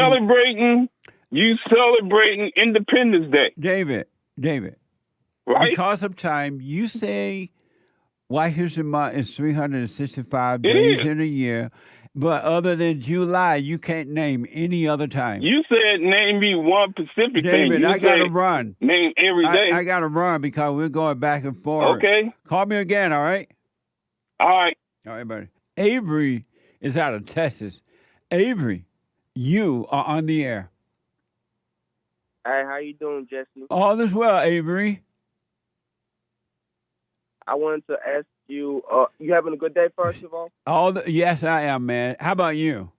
You celebrating Independence Day, David. Right. Because of time, you say White History Month is 365 days in a year. But other than July, you can't name any other time. You said name me one specific thing. David, I got to run. Name every day. I got to run because we're going back and forth. Okay. Call me again, all right? All right. All right, buddy. Avery is out of Texas. Avery, you are on the air. Hey, how you doing, Jesse? All is well, Avery. I wanted to ask you, you having a good day, first of all? Yes, I am, man. How about you?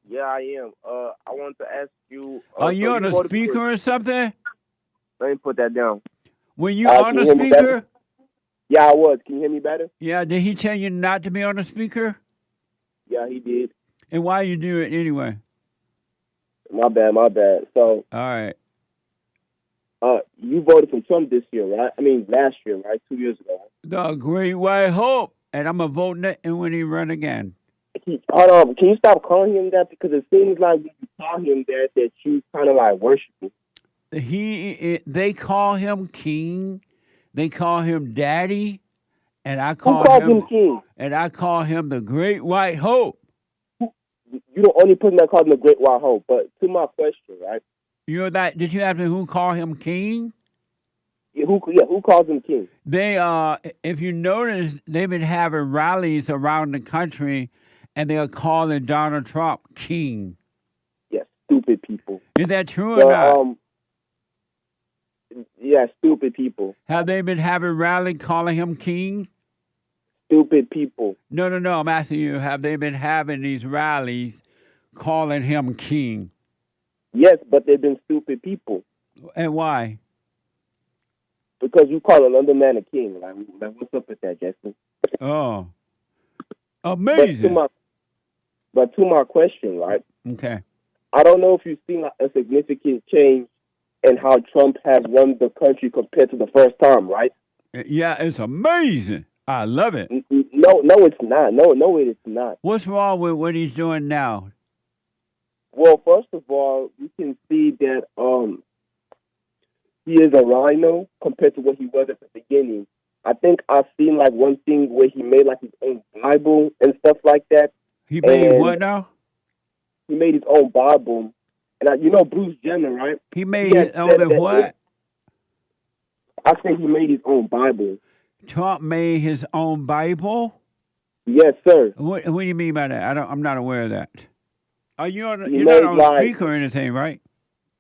Yeah, I am. I wanted to ask you... Are you on a speaker or something? Let me put that down. Were you on a speaker? Yeah, I was. Can you hear me better? Yeah, did he tell you not to be on a speaker? Yeah, he did. And why you do it anyway? My bad. So... All right. You voted for Trump this year, right? I mean, last year, right? 2 years ago. The Great White Hope. And I'm going to vote Nuthin when he run again. Hold on. Can you stop calling him that? Because it seems like when you call him that you kind of like worship him. They call him king. They call him daddy. And I call Who calls him king? And I call him the Great White Hope. You're the only person that calls him the Great White Hope. But to my question, right? You know that? Did you ask me who called him king? Yeah, who calls him king? They if you notice, they've been having rallies around the country, and they are calling Donald Trump king. Yeah, stupid people. Is that true or not? Yeah, stupid people. Have they been having rally calling him king? stupid people. No. I'm asking you, have they been having these rallies calling him king? Yes, but they've been stupid people. And why? Because you call a London man a king. Like what's up with that, Jesse? Oh, amazing. But to my question, right? Okay. I don't know if you've seen like, a significant change in how Trump has run the country compared to the first time, right? Yeah, it's amazing. I love it. No, it's not. No, it is not. What's wrong with what he's doing now? Well, first of all, you can see that he is a rhino compared to what he was at the beginning. I think I've seen like one thing where he made like his own Bible and stuff like that. He made what now? He made his own Bible. And you know Bruce Jenner, right? He made his own what? I think he made his own Bible. Trump made his own Bible? Yes, sir. What do you mean by that? I'm not aware of that. Are you on? He You're not made, on speaker or anything, right?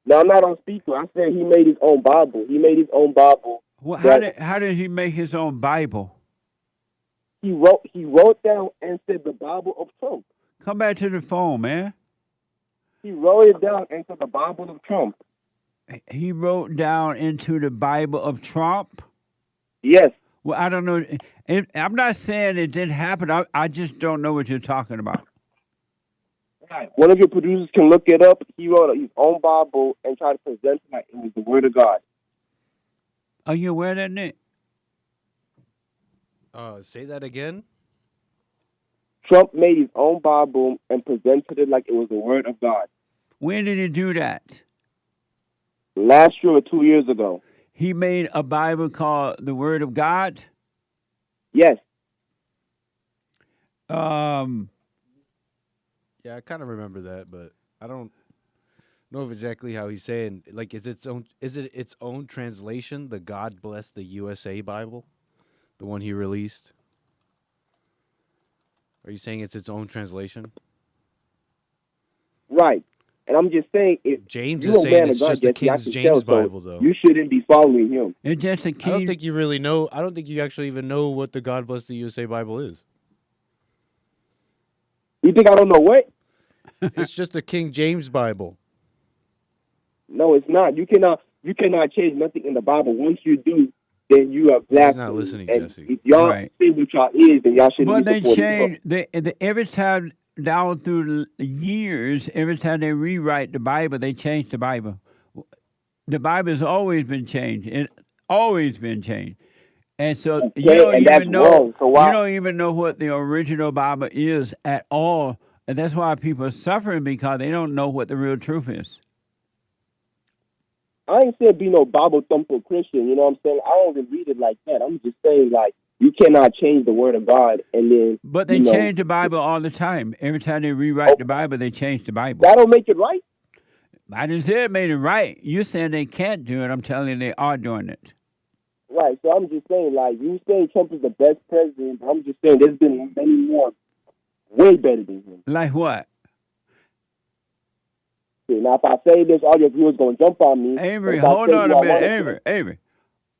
No, I'm not on speaker. I said he made his own Bible. He made his own Bible. Well, how did he make his own Bible? He wrote down and said the Bible of Trump. Come back to the phone, man. He wrote it down into the Bible of Trump. He wrote down into the Bible of Trump? Yes. Well, I don't know. I'm not saying it didn't happen. I just don't know what you're talking about. Right. One of your producers can look it up. He wrote his own Bible and tried to present it like it was the Word of God. Are you aware of that, Nick? Say that again. Trump made his own Bible and presented it like it was the Word of God. When did he do that? Last year or 2 years ago. He made a Bible called the Word of God? Yes. Yeah, I kind of remember that, but I don't know exactly how he's saying. Like, is it its own translation? The God Bless the USA Bible, the one he released. Are you saying it's its own translation? Right. And I'm just saying, if James you're is a saying man it's of God, just the Jesse, I King can James tell, Bible, so though. you shouldn't be following him. It's just a I don't think you really know. I don't think you actually even know what the God Bless the USA Bible is. You think I don't know what? It's just a King James Bible. No, it's not. You cannot change nothing in the Bible. Once you do, then you are blasphemous. He's not listening, and Jesse. if y'all say what y'all is, then y'all shouldn't But be they supporting change every time down through the years. Every time they rewrite the Bible, they change the Bible. The Bible has always been changed. It's always been changed. And so you don't even know. Wrong. So why? You don't even know what the original Bible is at all, and that's why people are suffering because they don't know what the real truth is. I ain't saying be no Bible thumper Christian. You know what I'm saying? I don't even read it like that. I'm just saying like you cannot change the Word of God and then. But they change the Bible all the time. Every time they rewrite the Bible, they change the Bible. That don't make it right. I didn't say it made it right. You're saying they can't do it. I'm telling you they are doing it. Right. So I'm just saying, like, you say Trump is the best president, but I'm just saying there's been many more way better than him. Like what? See, now, if I say this, all your viewers going to jump on me. Avery, hold on a minute. Avery.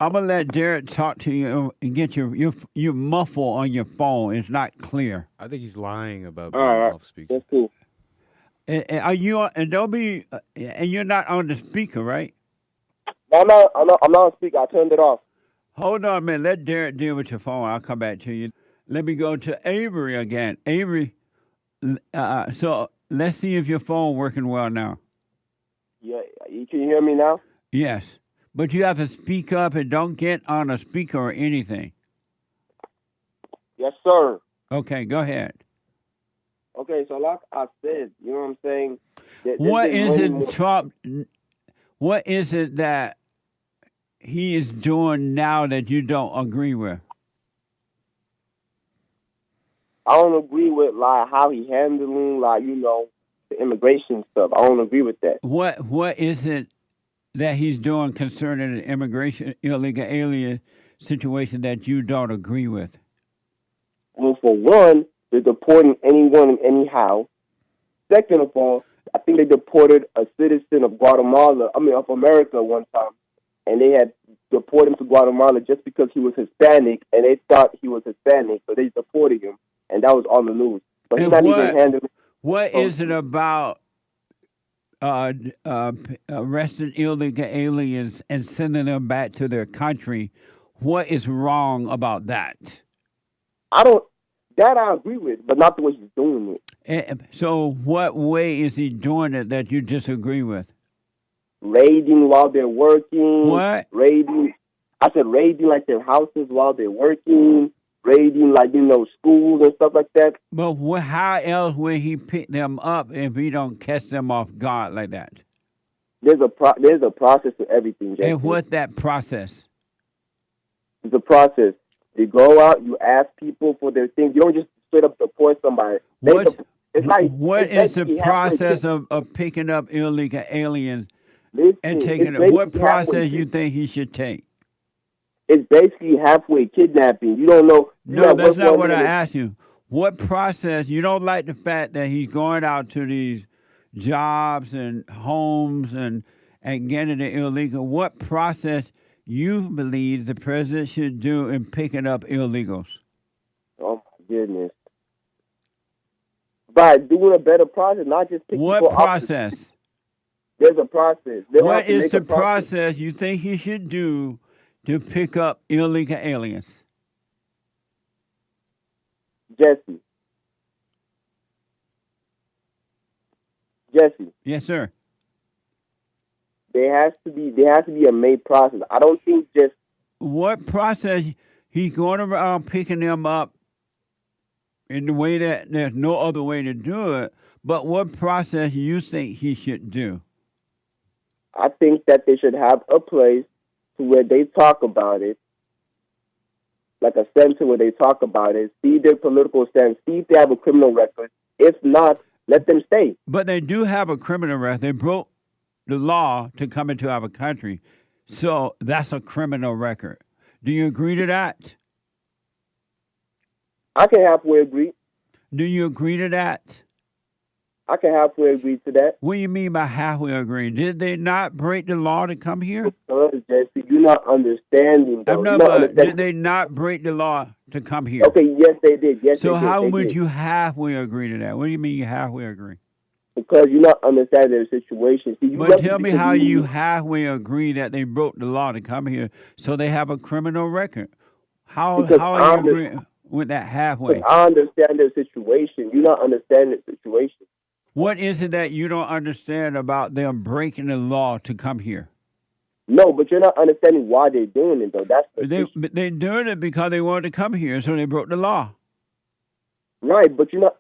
I'm going to let Derek talk to you and get your muffle on your phone. It's not clear. I think he's lying about being off speaker. That's cool. And are you on, and don't be, and you're not on the speaker, right? No, I'm not on speaker. I turned it off. Hold on a minute. Let Derek deal with your phone. I'll come back to you. Let me go to Avery again. Avery, so let's see if your phone working well now. Yeah, you can hear me now? Yes, but you have to speak up and don't get on a speaker or anything. Yes, sir. Okay, go ahead. Okay, so like I said, you know what I'm saying? What is it, Trump? What is it that he is doing now that you don't agree with? I don't agree with like how he handling the immigration stuff. I don't agree with that. What is it that he's doing concerning the immigration illegal alien situation that you don't agree with? Well, for one, they're deporting anyone and anyhow. Second of all, I think they deported a citizen of of America one time. and they had deported him to Guatemala just because he was Hispanic, and they thought he was Hispanic, so they deported him, and that was on the news. But he's And not even handling. what is it about arresting illegal aliens and sending them back to their country? What is wrong about that? That I agree with, but not the way he's doing it. So what way is he doing it that you disagree with? Raiding while they're working. What? Raiding. I said raiding like their houses while they're working. Raiding like, schools and stuff like that. But how else will he pick them up if he don't catch them off guard like that? There's a process to everything, Jesse. And what's that process? It's a process. You go out, you ask people for their things. You don't just straight up deport somebody. What is the process of picking up illegal aliens and taking them? What process you think he should take? It's basically halfway kidnapping. You don't know. No, that's not what I asked you. What process? You don't like the fact that he's going out to these jobs and homes and getting the illegal. What process you believe the president should do in picking up illegals? Oh, my goodness. By doing a better process, not just picking what people process? Up. There's a process. What is the process you think he should do to pick up illegal aliens? Jesse. Yes, sir. There has to be a made process. I don't think just what process he's going around picking them up in the way that there's no other way to do it. But what process you think he should do? I think that they should have a place to where they talk about it, like a center where they talk about it, see their political stance, see if they have a criminal record. If not, let them stay. But they do have a criminal record. They broke the law to come into our country. So that's a criminal record. Do you agree to that? I can halfway agree. Do you agree to that? I can halfway agree to that. What do you mean by halfway agree? Did they not break the law to come here? Jesse, you're not understanding. Did they not break the law to come here? Okay, yes, they did. Yes, so they did. how They would did. you halfway agree to that? What do you mean you halfway agree? Because you're not understanding their situation. See, But tell me how you halfway agree that they broke the law to come here so they have a criminal record. How are you agreeing with that halfway? I understand their situation. You're not understanding the situation. What is it that you don't understand about them breaking the law to come here? No, but you're not understanding why they're doing it, though. That's they're doing it because they wanted to come here, so they broke the law. Right, but you're not.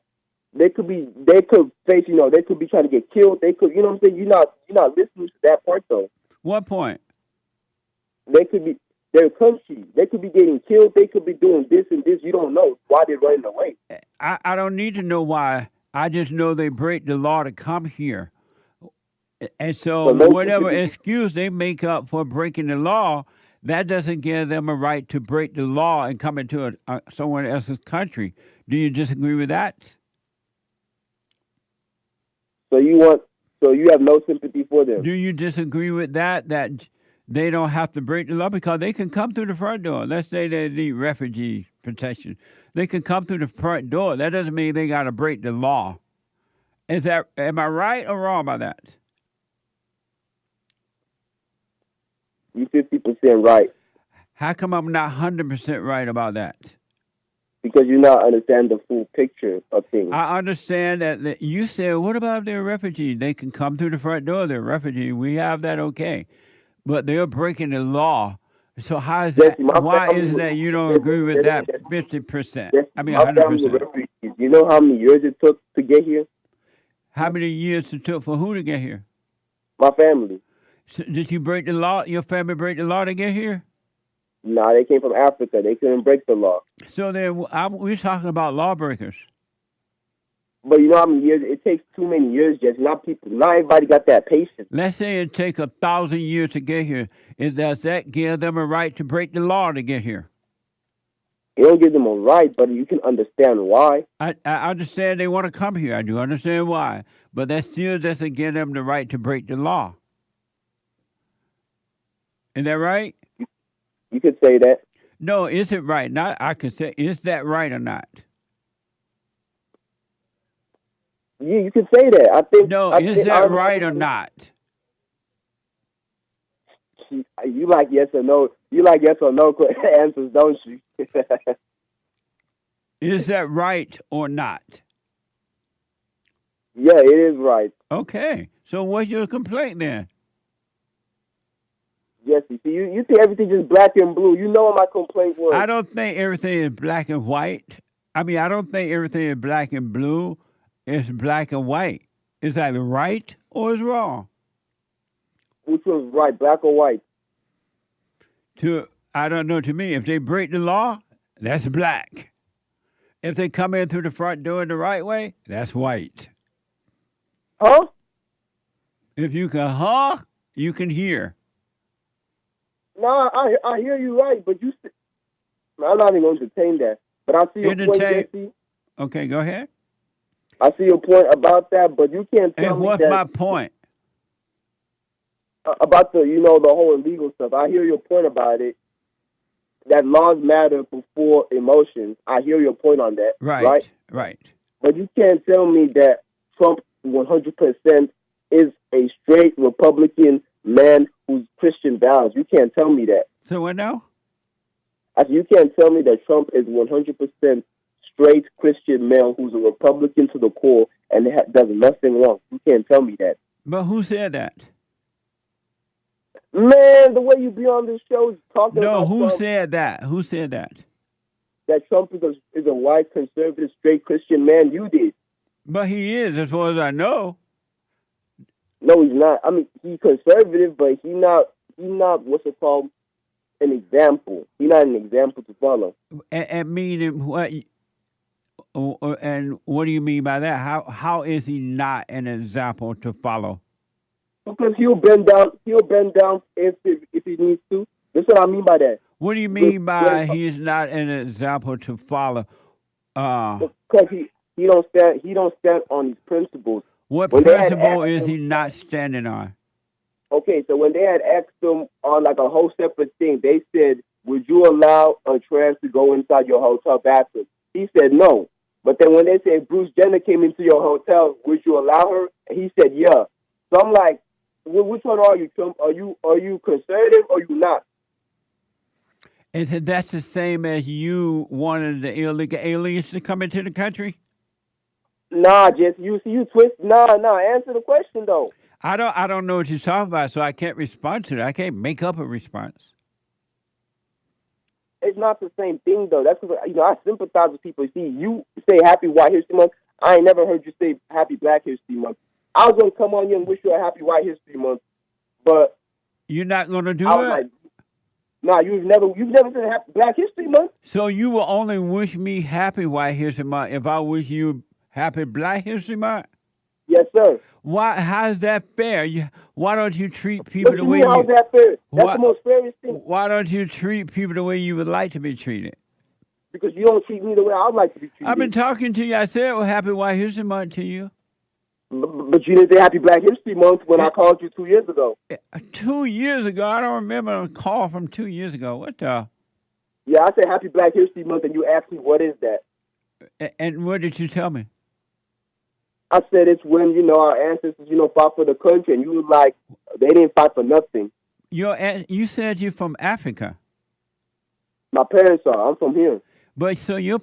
They could face, they could be trying to get killed. They could, what I'm saying? You're not listening to that part, though. What point? They could be their country. They could be getting killed. They could be doing this and this. You don't know why they're running away. I don't need to know why. I just know they break the law to come here. And so whatever excuse they make up for breaking the law, that doesn't give them a right to break the law and come into someone else's country. Do you disagree with that? So you have no sympathy for them? Do you disagree with that they don't have to break the law because they can come through the front door? Let's say they need refugee protection. They can come through the front door. That doesn't mean they got to break the law. Am I right or wrong about that? You're 50% right. How come I'm not 100% right about that? Because you're not understanding the full picture of things. I understand that you said, what about if they're a refugee? They can come through the front door. They're a refugee. We have that okay. But they're breaking the law. So how is that? Why is it that you don't agree with that 50%? I mean 100%. You know how many years it took to get here? How many years it took for who to get here? My family. So did you break the law? Your family break the law to get here? No, they came from Africa. They couldn't break the law. So then we're talking about lawbreakers. But you know how many years? It takes too many years, Jesse. Not everybody got that patience. Let's say it takes 1,000 years to get here. Does that give them a right to break the law to get here? It don't give them a right, but you can understand why. I understand they want to come here. I do understand why. But that still doesn't give them the right to break the law. Is that right? You could say that. No, is it right? Not I could say, is that right or not? Yeah, you could say that. I think. No, I is think, that right or not? You like yes or no. You like yes or no answers, don't you? Is that right or not? Yeah, it is right. Okay. So what's your complaint then? Yes, you see, you think everything is black and blue. You know what my complaint was. I don't think everything is black and white. I mean, I don't think everything is black and blue. It's black and white. It's either right or it's wrong. Which one's right, black or white? I don't know. To me, if they break the law, that's black. If they come in through the front door the right way, that's white. Huh? If you can you can hear. No, I hear you right, but I'm not even going to entertain that. But I see your point, Jesse. Okay, go ahead. I see your point about that, but you can't tell and me what's that. My point? About the the whole illegal stuff. I hear your point about it. That laws matter before emotions. I hear your point on that. Right. But you can't tell me that Trump 100% is a straight Republican man who's Christian values. You can't tell me that. So what now? You can't tell me that Trump is 100% straight Christian male who's a Republican to the core and does nothing wrong. You can't tell me that. But who said that? Man, the way you be on this show is talking about Trump. No, who said that? Who said that? That Trump is a white, conservative, straight Christian man. You did. But he is, as far as I know. No, he's not. I mean, he's conservative, but he's not what's it called? An example. He's not an example to follow. And meaning what? And what do you mean by that? How is he not an example to follow? Because he'll bend down if he needs to. That's what I mean by that. What do you mean by he's not an example to follow? Because he don't stand on his principles. What principle is he not standing on? Okay, so when they had asked him on like a whole separate thing, they said, "Would you allow a trans to go inside your hotel bathroom?" He said no. But then when they said Bruce Jenner came into your hotel, would you allow her? And he said yeah. So I'm like, which one are you, Trump? Are you conservative or you not? And that's the same as you wanted the illegal aliens to come into the country? Nah, Jesse, you twist. Nah. Answer the question though. I don't know what you're talking about, so I can't respond to it. I can't make up a response. It's not the same thing though. That's because I sympathize with people. See, you say Happy White History Month. I ain't never heard you say Happy Black History Month. I was gonna come on you and wish you a Happy White History Month, but you're not gonna do it. Like, nah, you've never said Happy Black History Month. So you will only wish me Happy White History Month if I wish you Happy Black History Month? Yes, sir. Why? How is that fair? Why don't you treat people the way how's that fair? That's the most fairest thing. Why don't you treat people the way you would like to be treated? Because you don't treat me the way I'd like to be treated. I've been talking to you. I said Happy White History Month to you. But you didn't say Happy Black History Month when I called you 2 years ago. 2 years ago? I don't remember a call from 2 years ago. What the? Yeah, I said Happy Black History Month, and you asked me what is that. And what did you tell me? I said it's when, our ancestors, fought for the country, and you were like, they didn't fight for nothing. You said you're from Africa. My parents are. I'm from here. But so your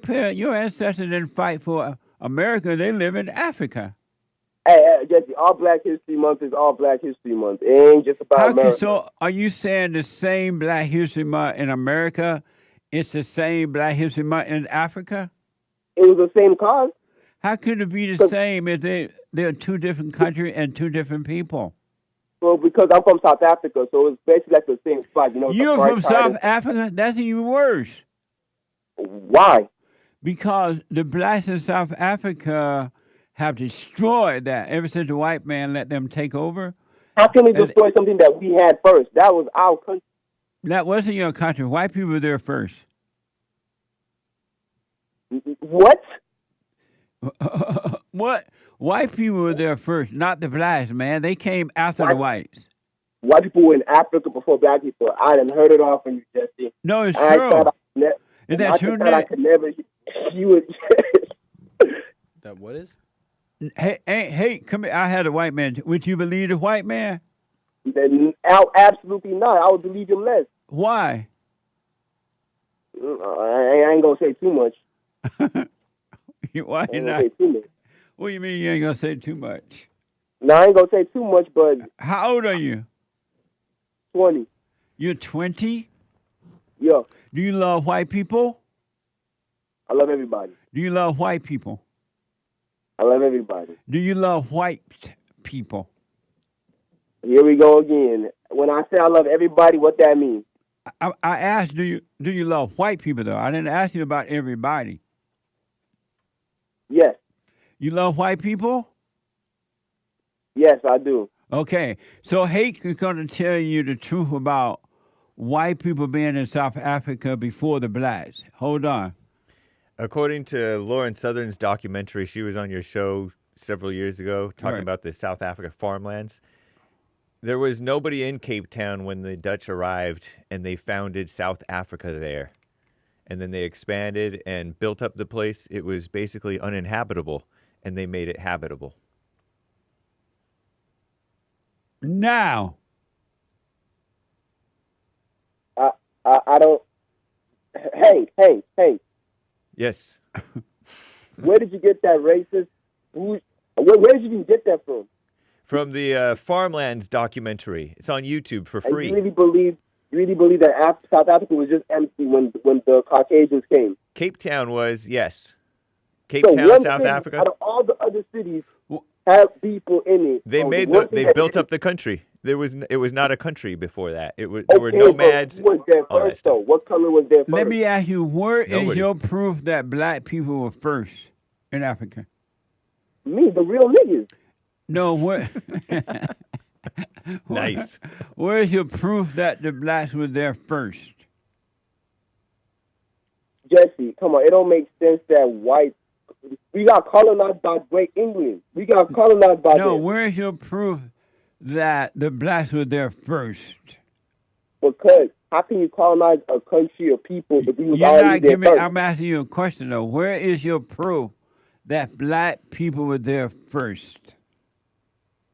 ancestors didn't fight for America. They live in Africa. Hey, Jesse, all Black History Month is all Black History Month. It ain't just about America. So are you saying the same Black History Month in America, it's the same Black History Month in Africa? It was the same cause. How could it be the same if they're two different countries and two different people? Well, because I'm from South Africa, so it's basically like the same spot. You're from South Africa? That's even worse. Why? Because the blacks in South Africa have destroyed that ever since the white man let them take over. How can we destroy something that we had first? That was our country. That wasn't your country. White people were there first. What? What? White people were there first, not the blacks, man. They came after the whites. white people were in Africa before black people. I done heard it all from you, Jesse. No, it's I true. Is that true, I Nick? could never hear it. That what is? Hey, come here. I had a white man. Would you believe the white man? Absolutely not. I would believe him less. Why? I ain't gonna say too much. Why I ain't not? gonna say too much. What do you mean you ain't gonna say too much? No, I ain't gonna say too much, but How old are you? 20. You're 20? Yeah, Do you love white people? I love everybody. Do you love white people? I love everybody. Do you love white people? Here we go again. When I say I love everybody, what that means? I asked, do you love white people though? I didn't ask you about everybody. Yes. You love white people? Yes, I do. Okay. So Hake is going to tell you the truth about white people being in South Africa before the blacks. Hold on. According to Lauren Southern's documentary, she was on your show several years ago talking about the South Africa farmlands. There was nobody in Cape Town when the Dutch arrived and they founded South Africa there. And then they expanded and built up the place. It was basically uninhabitable, and they made it habitable. Now. I don't. Hey. Yes. Where did you get that racist? Where did you even get that from? From the Farmlands documentary. It's on YouTube for free. You really believe that South Africa was just empty when the Caucasians came? Cape Town was, yes. Cape Town, South Africa. Out of all the other cities have people in it. They built up the country. It was not a country before that. There were nomads. Who was there first, though? What color was there first? Let me ask you, where is Nobody. your proof that black people were first in Africa? Me, the real niggas. No, where? Nice. Where's your proof that the blacks were there first? Jesse, come on. It don't make sense that we got colonized by Great England. We got colonized by No, them. where's your proof that the blacks were there first? Because how can you colonize a country or people if we was You're already not there giving. first? I'm asking you a question though. Where is your proof that black people were there first?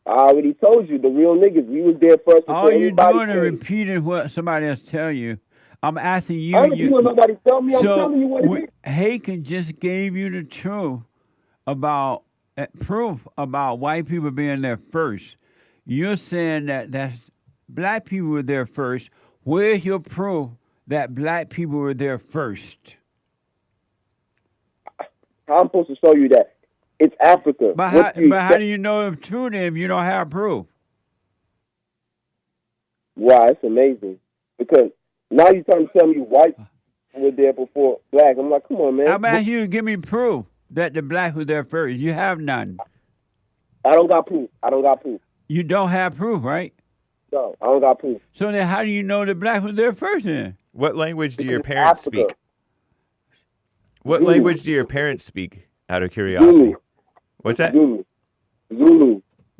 I already told you, the real niggas. We was there first. All you're doing is repeating what somebody else tell you. I'm asking you. I don't know what nobody tell me. I'm telling you what it is. Haken just gave you the truth about proof about white people being there first. You're saying that black people were there first. Where's your proof that black people were there first? How I'm supposed to show you that? It's Africa. But how do you know it's true then if you don't have proof? Wow, it's amazing. Because now you're trying to tell me whites were there before black. I'm like, come on, man. I'm asking you to give me proof that the black was there first. You have none. I don't got proof. You don't have proof, right? No, I don't got proof. So then how do you know the black was there first then? What language do your parents speak? What language do your parents speak, out of curiosity? Zulu. What's that? Zulu.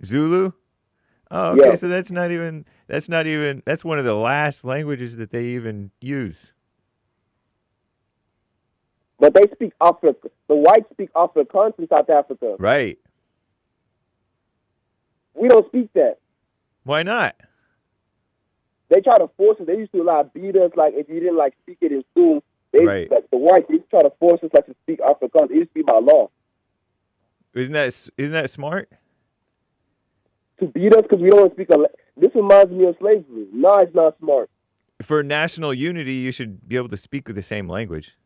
Zulu? Oh, okay, Yeah. so that's one of the last languages that they even use. But they speak Africa. The whites speak Afrikaans in South Africa. Right. We don't speak that. Why not? They try to force us. They used to beat us if you didn't speak it in school. Right. The whites, they try to force us to speak Afrikaans. It used to be by law. Isn't that smart? To beat us because we don't want to speak this reminds me of slavery. No, it's not smart. For national unity, you should be able to speak the same language.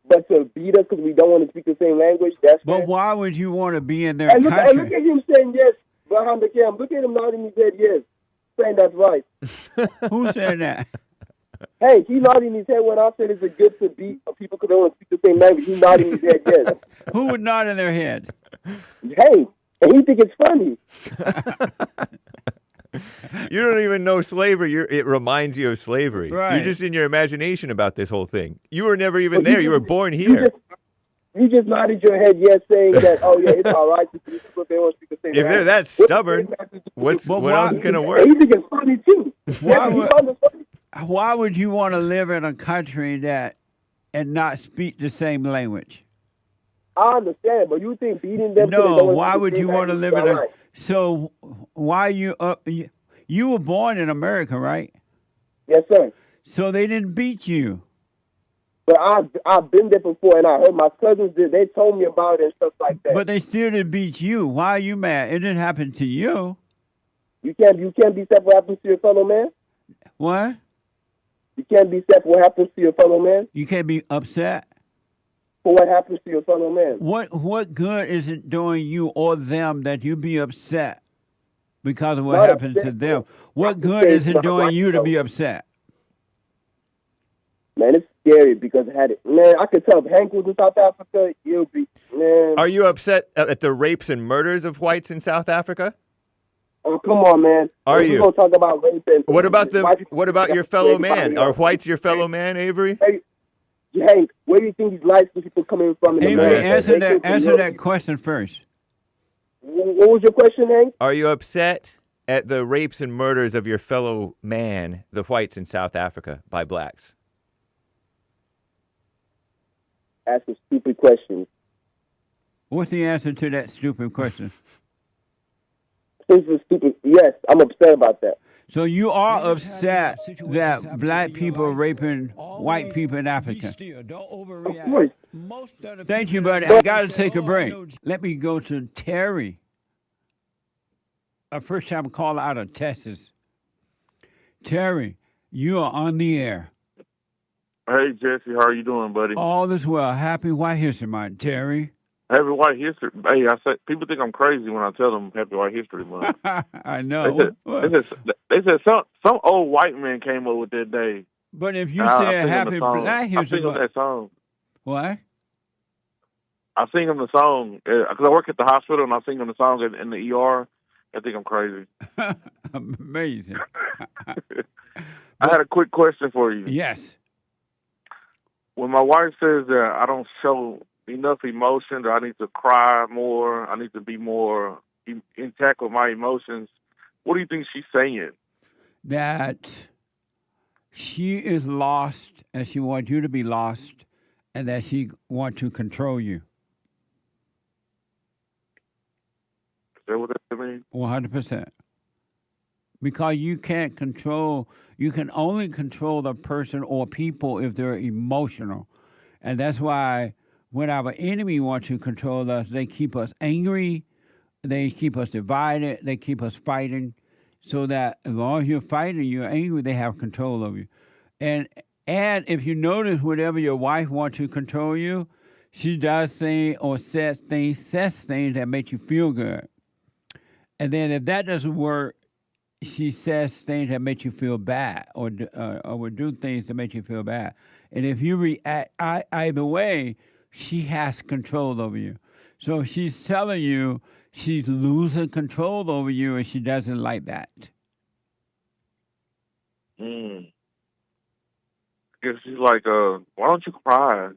But to beat us because we don't want to speak the same language, that's But why would you want to be in their and look, country? and look at him saying yes behind the camera. Look at him nodding his head yes, saying that's right. Who said that? Hey, he nodding his head when I said it's a good to beat people because they want to speak the same language. He nodding his head yes. Who would nod in their head? Hey, and he think it's funny. You don't even know slavery. It reminds you of slavery. Right. You're just in your imagination about this whole thing. You were never even there. You were born here. You just nodded your head yes, saying that, oh, yeah, it's all right to speak if they want to speak the same If they're that stubborn, what else is going to work? And you think it's funny, too. Why would you want to live in a country that and not speak the same language? I understand, but you think beating them... No, why would you want to live in a... Right. So why you were born in America, right? Yes, sir. So they didn't beat you. But I've been there before, and I heard my cousins did. They told me about it and stuff like that. But they still didn't beat you. Why are you mad? It didn't happen to you. You can't be sad what happens to your fellow man? What? You can't be sad what happens to your fellow man? You can't be upset? For what happens to your fellow man? What good is it doing you or them that you be upset because of what happened to them? What good is it doing you to be upset? Man, it's scary because I could tell if Hank was in South Africa, it would be, man. Are you upset at the rapes and murders of whites in South Africa? Oh, come on, man. Are you? We're going to talk about rape and... What about your fellow man? Are whites your fellow man, Avery? Hey, Hank, where do you think these light-skinned people coming from in Avery, America? answer that question first. What was your question, Hank? Are you upset at the rapes and murders of your fellow man, the whites in South Africa, by blacks? Ask a stupid question. What's the answer to that stupid question? This is stupid. Yes, I'm upset about that. So you are upset that black people are raping white people in Africa? Of course. Thank you, buddy. I got to take a break. Let me go to Terry. A first-time caller out of Texas. Terry, you are on the air. Hey, Jesse, how are you doing, buddy? All is well. Happy White History Month, Terry. Happy White History. Hey, I say people think I'm crazy when I tell them Happy White History Month. I know. They said some old white man came up with that day. But if you said Happy Black History Month, I sing them that song. What? I sing them the song because I work at the hospital and I sing them the song in the ER. I think I'm crazy. Amazing. I had a quick question for you. Yes. When my wife says that I don't show enough emotion, or I need to cry more, I need to be more intact with my emotions, what do you think she's saying? That she is lost and she wants you to be lost and that she wants to control you. Is that what that means? 100%. Because you can't control, you can only control the person or people if they're emotional. And that's why when our enemy wants to control us, they keep us angry, they keep us divided, they keep us fighting, so that as long as you're fighting, you're angry, they have control of you. And if you notice, whenever your wife wants to control you, she does things or says things that make you feel good. And then if that doesn't work, she says things that make you feel bad or will do things that make you feel bad. And if you react either way, she has control over you. So she's telling you she's losing control over you and she doesn't like that. Because she's like, why don't you cry?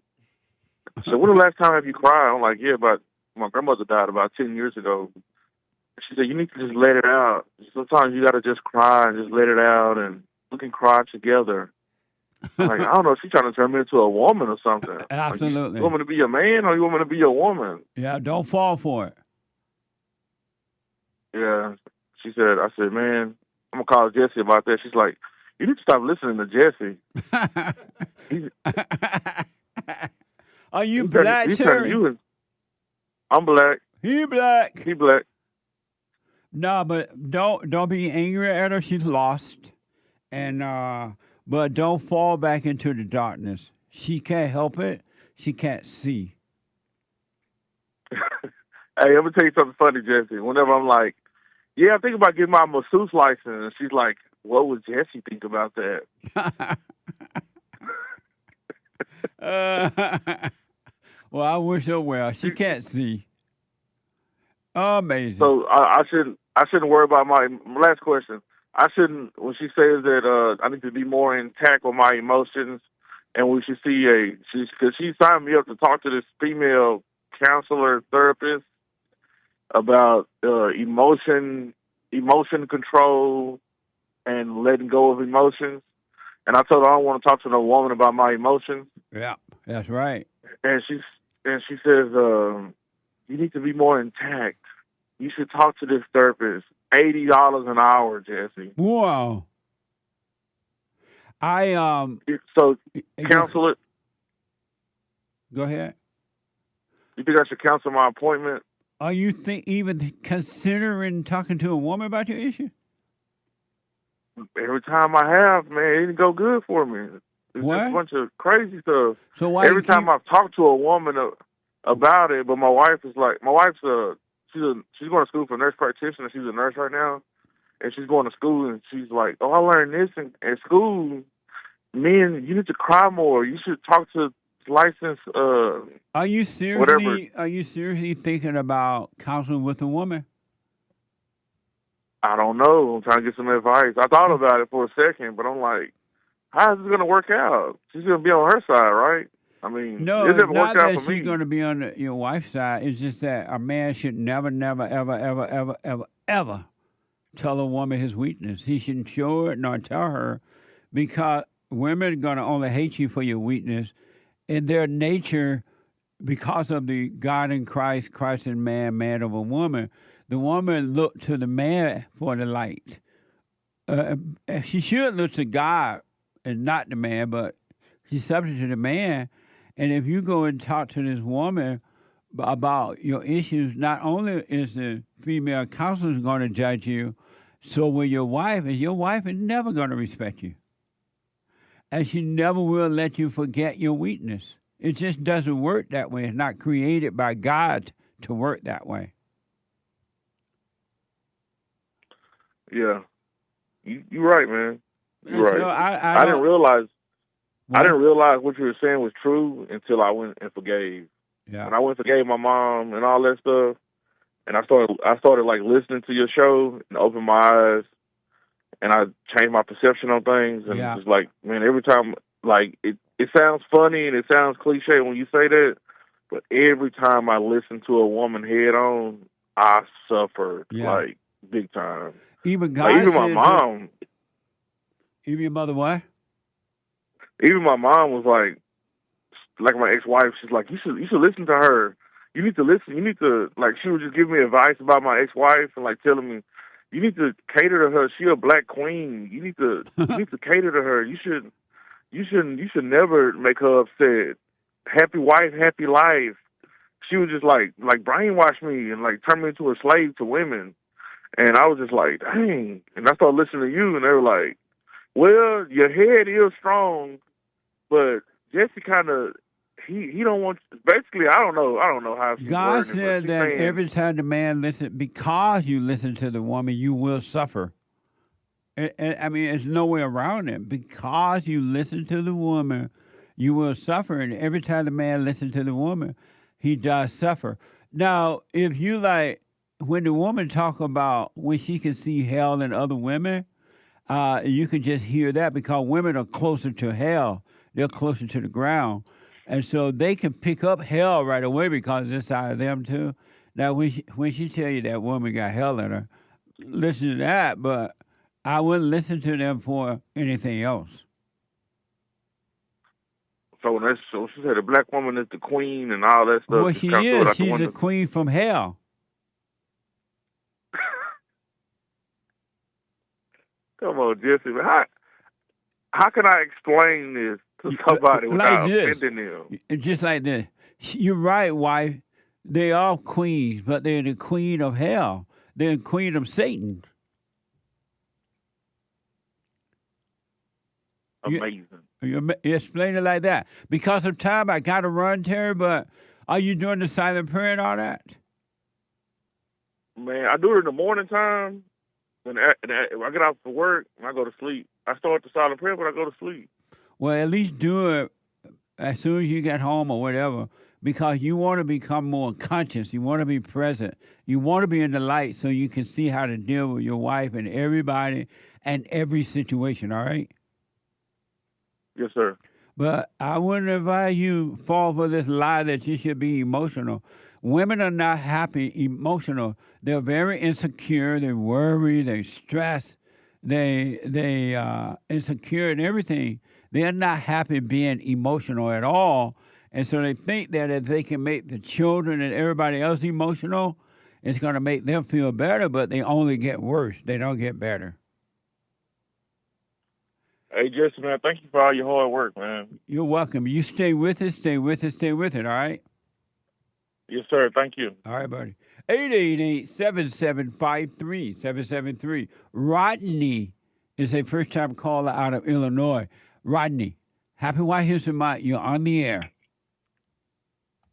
So when the last time have you cried? I'm like, yeah, but my grandmother died about 10 years ago. She said, you need to just let it out. Sometimes you got to just cry and just let it out, and we can cry together. I'm like, I don't know if she's trying to turn me into a woman or something. Absolutely. Like, you want me to be a man or you want me to be a woman? Yeah, don't fall for it. Yeah. She said, I said, man, I'm going to call Jesse about that. She's like, you need to stop listening to Jesse. Are you black, Terry? I'm black. He black. He black. No, but don't be angry at her. She's lost, and but don't fall back into the darkness. She can't help it. She can't see. Hey, let me tell you something funny, Jesse. Whenever I'm like, yeah, I'm thinking about getting my masseuse license, and she's like, what would Jesse think about that? Well, I wish her well. She can't see. Amazing. So I shouldn't worry about my last question. I shouldn't, when she says that I need to be more intact with my emotions, and we should see because she signed me up to talk to this female counselor therapist about emotion control and letting go of emotions. And I told her I don't want to talk to no woman about my emotions. Yeah, that's right. And she says, you need to be more intact. You should talk to this therapist. $80 an hour, Jesse. Wow. So cancel it. Go ahead. You think I should cancel my appointment? Are you even considering talking to a woman about your issue? Every time I have, man, it didn't go good for me. It's What? just a bunch of crazy stuff. So why every time I've talked to a woman about it, but my wife is like, she's going to school for nurse practitioner. She's a nurse right now, and she's going to school, and she's like, oh, I learned this in school. Men, you need to cry more. You should talk to licensed. Are you seriously thinking about counseling with a woman? I don't know. I'm trying to get some advice. I thought about it for a second, but I'm like, how is this going to work out? She's going to be on her side, right? I mean, No, it never not worked out that for me. she's going to be on your wife's side. It's just that a man should never, ever tell a woman his weakness. He shouldn't show it nor tell her, because women are going to only hate you for your weakness. In their nature, because of the God in Christ, Christ in man, man of a woman, the woman looked to the man for the light. She should look to God and not the man, but she's subject to the man. And if you go and talk to this woman about your issues, not only is the female counselor going to judge you, so will your wife, and your wife is never going to respect you. And she never will let you forget your weakness. It just doesn't work that way. It's not created by God to work that way. Yeah, you're right, man. You're right. So I didn't realize. I didn't realize what you were saying was true until I went and forgave. Yeah. When I went and forgave my mom and all that stuff, and I started like listening to your show and opened my eyes, and I changed my perception on things. And it's like, man, every time, like it sounds funny and it sounds cliche when you say that, but every time I listen to a woman head on, I suffered like big time. Even God like, even my mom. Even your mother what? Even my mom was like my ex-wife. She's like, you should listen to her. You need to listen. You need to, like, she would just give me advice about my ex-wife and like telling me, you need to cater to her. She a black queen. You need to cater to her. You should never make her upset. Happy wife, happy life. She would just like brainwash me and like turn me into a slave to women. And I was just like, dang. And I started listening to you, and they were like, well, your head is strong, but Jesse kind of, he don't want, basically, I don't know how she's God wording it, said but that saying, every time the man listens, because you listen to the woman, you will suffer. I mean, there's no way around it. Because you listen to the woman, you will suffer. And every time the man listens to the woman, he does suffer. Now, if you like, when the woman talk about when she can see hell in other women, you can just hear that, because women are closer to hell. They're closer to the ground. And so they can pick up hell right away because it's inside of them too. Now, when she tell you that woman got hell in her, listen to that, but I wouldn't listen to them for anything else. So she said the black woman is the queen and all that stuff. Well, she is. She's a queen from hell. Come on, Jesse. How can I explain this to somebody without offending them? Just like this. You're right, wife. They are queens, but they're the queen of hell. They're the queen of Satan. Amazing. You explain it like that. Because of time, I got to run, Terry, but are you doing the silent prayer and all that? Man, I do it in the morning time. When I get out for work and I go to sleep. I start the silent prayer, but I go to sleep. Well, at least do it as soon as you get home or whatever, because you want to become more conscious. You want to be present. You want to be in the light so you can see how to deal with your wife and everybody and every situation, all right? Yes, sir. But I wouldn't advise you fall for this lie that you should be emotional. Women are not happy, emotional. They're very insecure. They worry. They stress. They insecure and everything. They're not happy being emotional at all, and so they think that if they can make the children and everybody else emotional, it's going to make them feel better. But they only get worse. They don't get better. Hey, Jesse, man, thank you for all your hard work, man. You're welcome. You stay with it, stay with it, stay with it, all right? Yes, sir. Thank you. All right, buddy. 888-7753-773. Rodney is a first-time caller out of Illinois. Rodney, happy White History Month. You're on the air.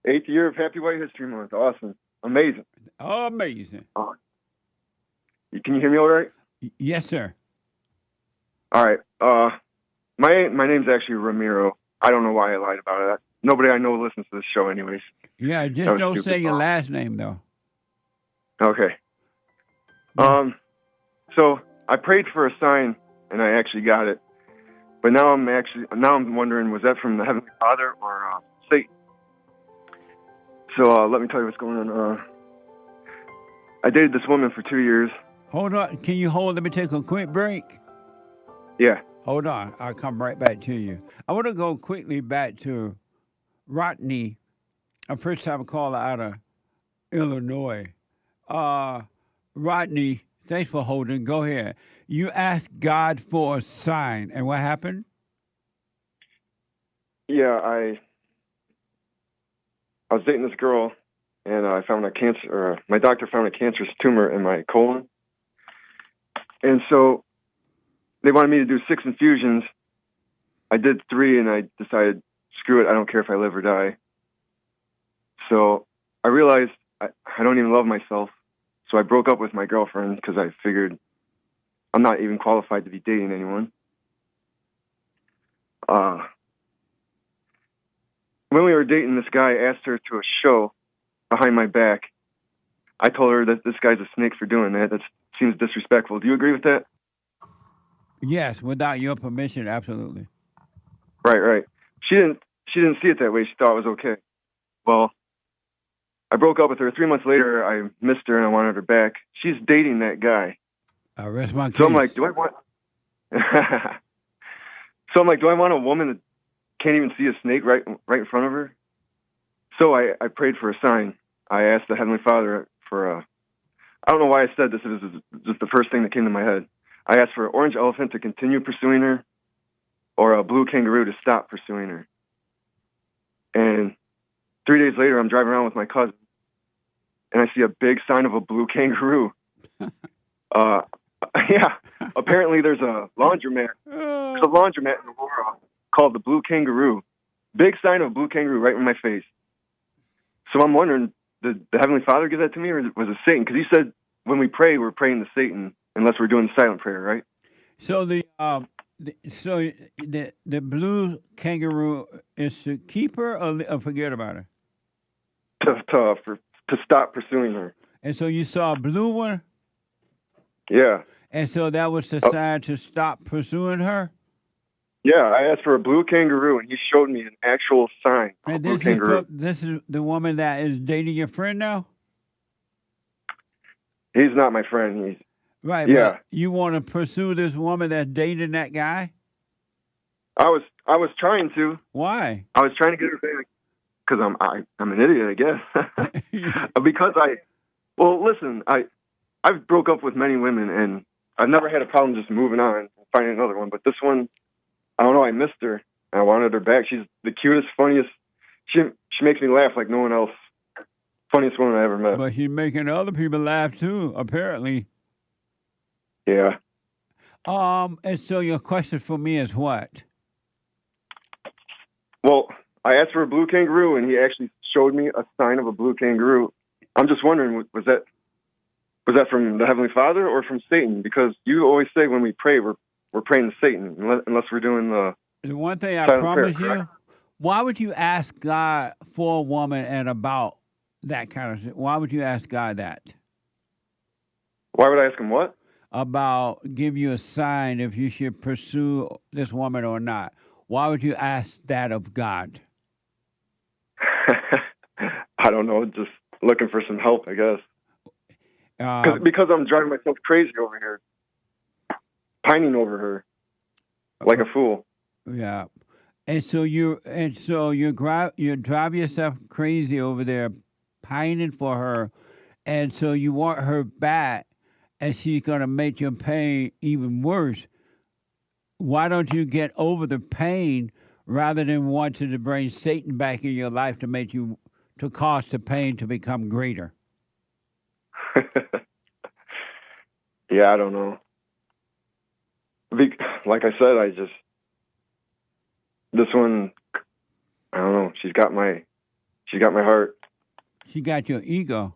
8th year of Happy White History Month. Awesome. Amazing. Amazing. Can you hear me all right? Yes, sir. All right. My name's actually Ramiro. I don't know why I lied about it. Nobody I know listens to this show anyways. Yeah, just don't say your last name, though. Okay. So I prayed for a sign, and I actually got it. But now I'm wondering, was that from the Heavenly Father or Satan? So let me tell you what's going on. I dated this woman for 2 years. Hold on. Can you hold? Let me take a quick break. Yeah. Hold on. I'll come right back to you. I want to go quickly back to Rodney, a first-time caller out of Illinois. Rodney, thanks for holding. Go ahead. You asked God for a sign, and what happened? Yeah, I was dating this girl, and I found a cancer. My doctor found a cancerous tumor in my colon, and so they wanted me to do 6 infusions. I did 3, and I decided, screw it, I don't care if I live or die. So I realized I don't even love myself. So I broke up with my girlfriend because I figured I'm not even qualified to be dating anyone. When we were dating, this guy asked her to a show behind my back. I told her that this guy's a snake for doing that. That seems disrespectful. Do you agree with that? Yes, without your permission, absolutely. Right. She didn't see it that way. She thought it was okay. Well, I broke up with her. 3 months later, I missed her and I wanted her back. She's dating that guy. I rest my case. So I'm like, do I want a woman that can't even see a snake right in front of her? So I prayed for a sign. I asked the Heavenly Father for I don't know why I said this. It was just the first thing that came to my head. I asked for an orange elephant to continue pursuing her, or a blue kangaroo to stop pursuing her. And 3 days later, I'm driving around with my cousin, and I see a big sign of a blue kangaroo. Yeah, apparently there's a laundromat. There's a laundromat in Aurora called the Blue Kangaroo. Big sign of a blue kangaroo right in my face. So I'm wondering, did the Heavenly Father give that to me, or was it Satan? Because he said when we pray, we're praying to Satan, unless we're doing silent prayer, right? So the blue kangaroo is to keep her or forget about her? To stop pursuing her. And so you saw a blue one? Yeah. And so that was the sign to stop pursuing her? Yeah, I asked for a blue kangaroo, and he showed me an actual sign of a blue kangaroo. This is the woman that is dating your friend now? He's not my friend. He's right. Yeah. But you want to pursue this woman that's dating that guy? I was trying to. Why? I was trying to get her back because I'm an idiot, I guess. Because listen, I've broke up with many women, and I've never had a problem just moving on and finding another one. But this one, I don't know. I missed her, and I wanted her back. She's the cutest, funniest. She makes me laugh like no one else. Funniest woman I ever met. But she's making other people laugh too, apparently. Yeah. And so your question for me is what? Well, I asked for a blue kangaroo, and he actually showed me a sign of a blue kangaroo. I'm just wondering, was that from the Heavenly Father or from Satan? Because you always say when we pray, we're praying to Satan, unless we're doing the one thing I prayer, promise you, correct? why would you ask God for a woman and about that kind of thing? Why would you ask God that? Why would I ask him what? About give you a sign if you should pursue this woman or not. Why would you ask that of God? I don't know, just looking for some help, I guess. Because I'm driving myself crazy over here, pining over her like a fool. Yeah, and so you drive yourself crazy over there, pining for her, and so you want her back, and she's gonna make your pain even worse. Why don't you get over the pain rather than wanting to bring Satan back in your life to cause the pain to become greater? Yeah, I don't know. Like I said, this one, I don't know. She's got my heart. She got your ego.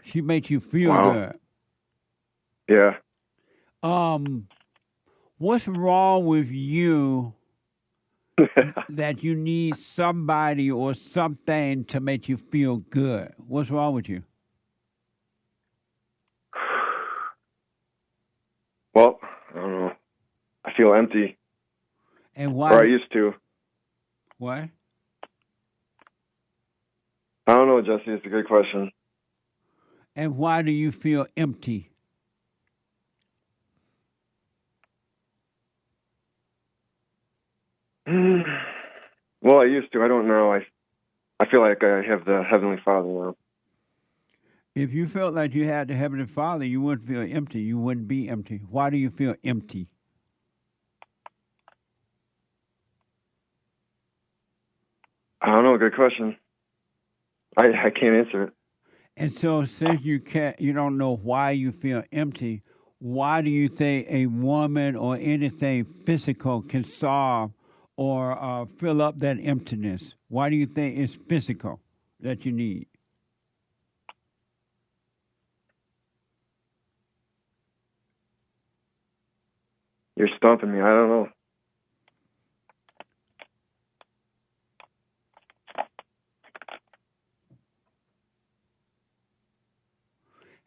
She makes you feel good. Yeah. What's wrong with you that you need somebody or something to make you feel good? What's wrong with you? Well, I don't know. I feel empty. And why? Or I used to. What? I don't know, Jesse. It's a good question. And why do you feel empty? Well, I used to. I don't know. I feel like I have the Heavenly Father now. If you felt like you had the Heavenly Father, you wouldn't feel empty. You wouldn't be empty. Why do you feel empty? I don't know. Good question. I can't answer it. And so, since you don't know why you feel empty, why do you think a woman or anything physical can solve or fill up that emptiness? Why do you think it's physical that you need? You're stumping me. I don't know.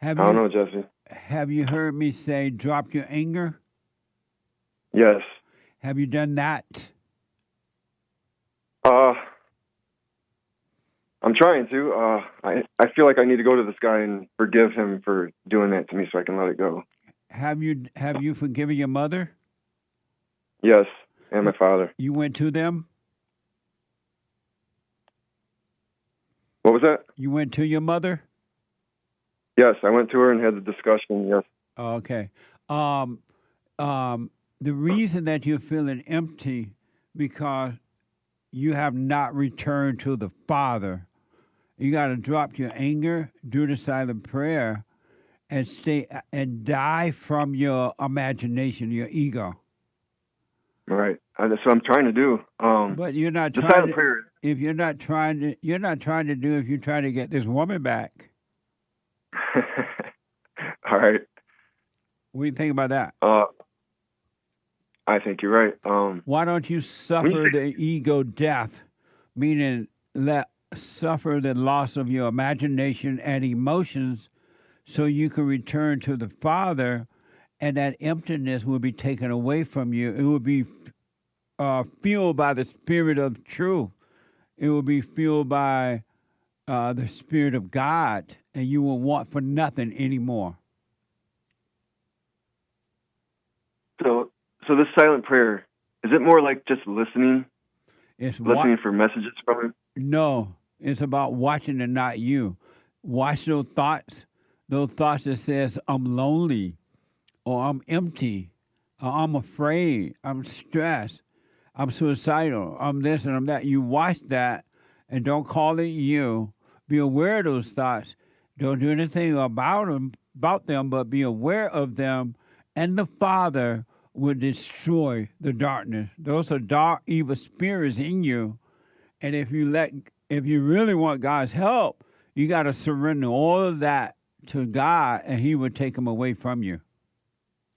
I don't know, Jesse. Have you heard me say drop your anger? Yes. Have you done that? I'm trying to. I feel like I need to go to this guy and forgive him for doing that to me so I can let it go. Have you forgiven your mother? Yes, and my father. You went to them? What was that? You went to your mother? Yes, I went to her and had the discussion, yes. Okay. The reason that you're feeling empty because you have not returned to the Father. You got to drop your anger, do the silent prayer, and stay and die from your imagination, your ego. Right. That's what I'm trying to do. But you're not the trying silent to. prayer. If you're not trying to do. If you're trying to get this woman back. All right. What do you think about that? I think you're right. Why don't you suffer the ego death, meaning suffer the loss of your imagination and emotions so you can return to the Father and that emptiness will be taken away from you. It will be fueled by the Spirit of truth. It will be fueled by the Spirit of God, and you will want for nothing anymore. So this silent prayer, is it more like just listening? It's listening for messages from him? No, it's about watching and not you. Watch those thoughts that says, I'm lonely, or I'm empty, or I'm afraid, I'm stressed, I'm suicidal, I'm this and I'm that. You watch that and don't call it you. Be aware of those thoughts. Don't do anything about them, but be aware of them, and the Father will destroy the darkness. Those are dark, evil spirits in you. And if you really want God's help, you got to surrender all of that to God, and He will take them away from you.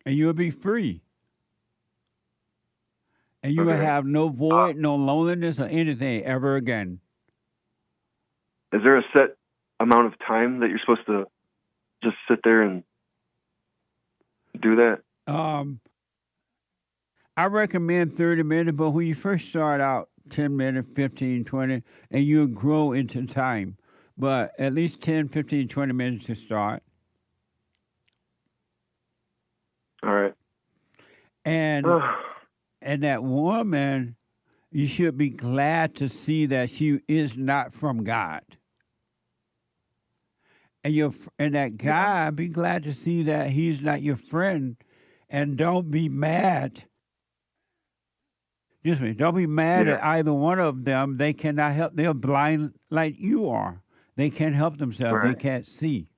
And you'll be free. And you will have no void, no loneliness, or anything ever again. Is there a set amount of time that you're supposed to just sit there and do that? I recommend 30 minutes, but when you first start out, 10 minutes, 15, 20, and you'll grow into time. But at least 10, 15, 20 minutes to start. All right. And and that woman, you should be glad to see that she is not from God. And that guy, be glad to see that he's not your friend, and don't be mad. Excuse me. Don't be mad at either one of them. They cannot help. They're blind like you are. They can't help themselves. They can't see.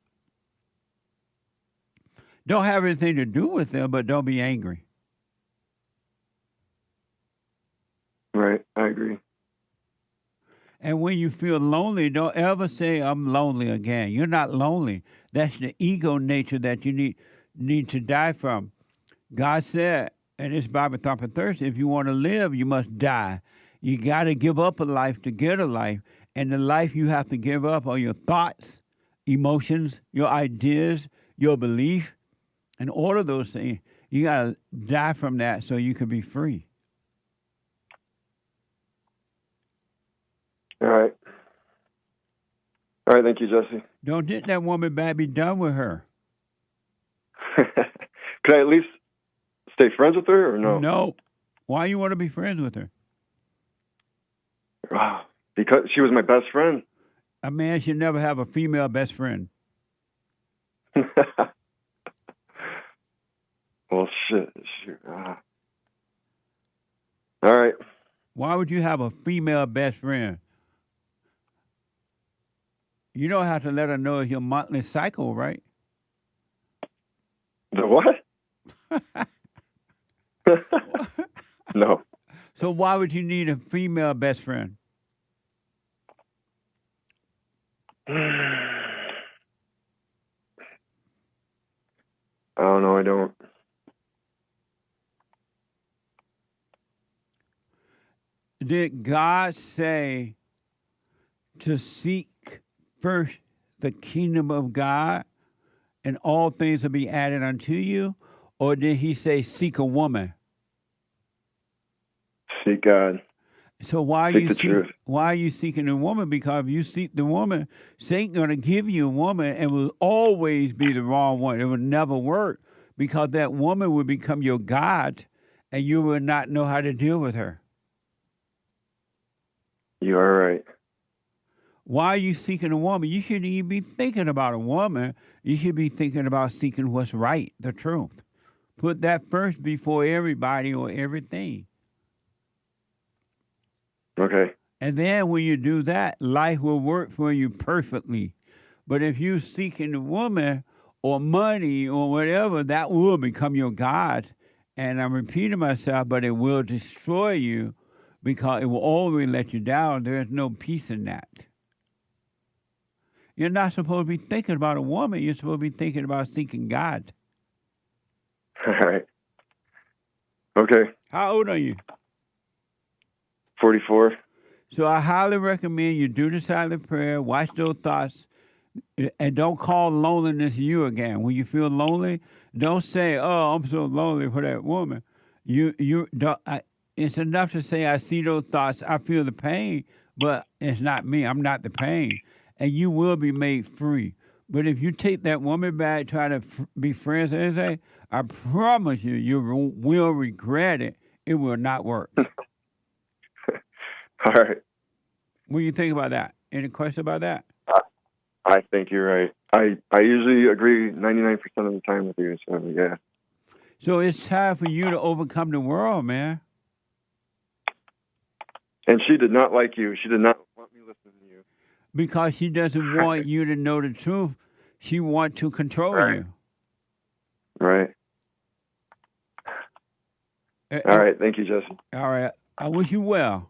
Don't have anything to do with them, but don't be angry. Right. I agree. And when you feel lonely, don't ever say, I'm lonely again. You're not lonely. That's the ego nature that you need to die from. God said, and it's Bible thumping Thursday, if you want to live, you must die. You got to give up a life to get a life. And the life you have to give up are your thoughts, emotions, your ideas, your belief, and all of those things. You got to die from that so you can be free. All right. All right, thank you, Jesse. Don't get that woman back. Be done with her. Could I at least stay friends with her or no? No. Why you want to be friends with her? Because she was my best friend. A man should never have a female best friend. Well, shit. All right. Why would you have a female best friend? You don't have to let her know your monthly cycle, right? The what? No. So why would you need a female best friend? I don't know. I don't. Did God say to seek first the kingdom of God and all things will be added unto you? Or did he say seek a woman? Seek God. So why are you seeking a woman? Because if you seek the woman, Satan's going to give you a woman and will always be the wrong one. It will never work because that woman will become your God and you will not know how to deal with her. You are right. Why are you seeking a woman? You shouldn't even be thinking about a woman. You should be thinking about seeking what's right, the truth. Put that first before everybody or everything. Okay. And then when you do that, life will work for you perfectly. But if you're seeking a woman or money or whatever, that will become your God. And I'm repeating myself, but it will destroy you because it will always let you down. There's no peace in that. You're not supposed to be thinking about a woman. You're supposed to be thinking about seeking God. All right. Okay. How old are you? 44. So I highly recommend you do the silent prayer, watch those thoughts, and don't call loneliness you again. When you feel lonely, don't say, "Oh, I'm so lonely for that woman." It's enough to say, "I see those thoughts, I feel the pain, but it's not me. I'm not the pain," and you will be made free. But if you take that woman back, try to be friends and everything, I promise you, you will regret it. It will not work. All right. What do you think about that? Any question about that? I think you're right. I usually agree 99% of the time with you, so yeah. So it's time for you to overcome the world, man. And she did not like you. She did not want me listening to you. Because she doesn't want you to know the truth. She wants to control you. Right. All right. Thank you, Jesse. All right. I wish you well.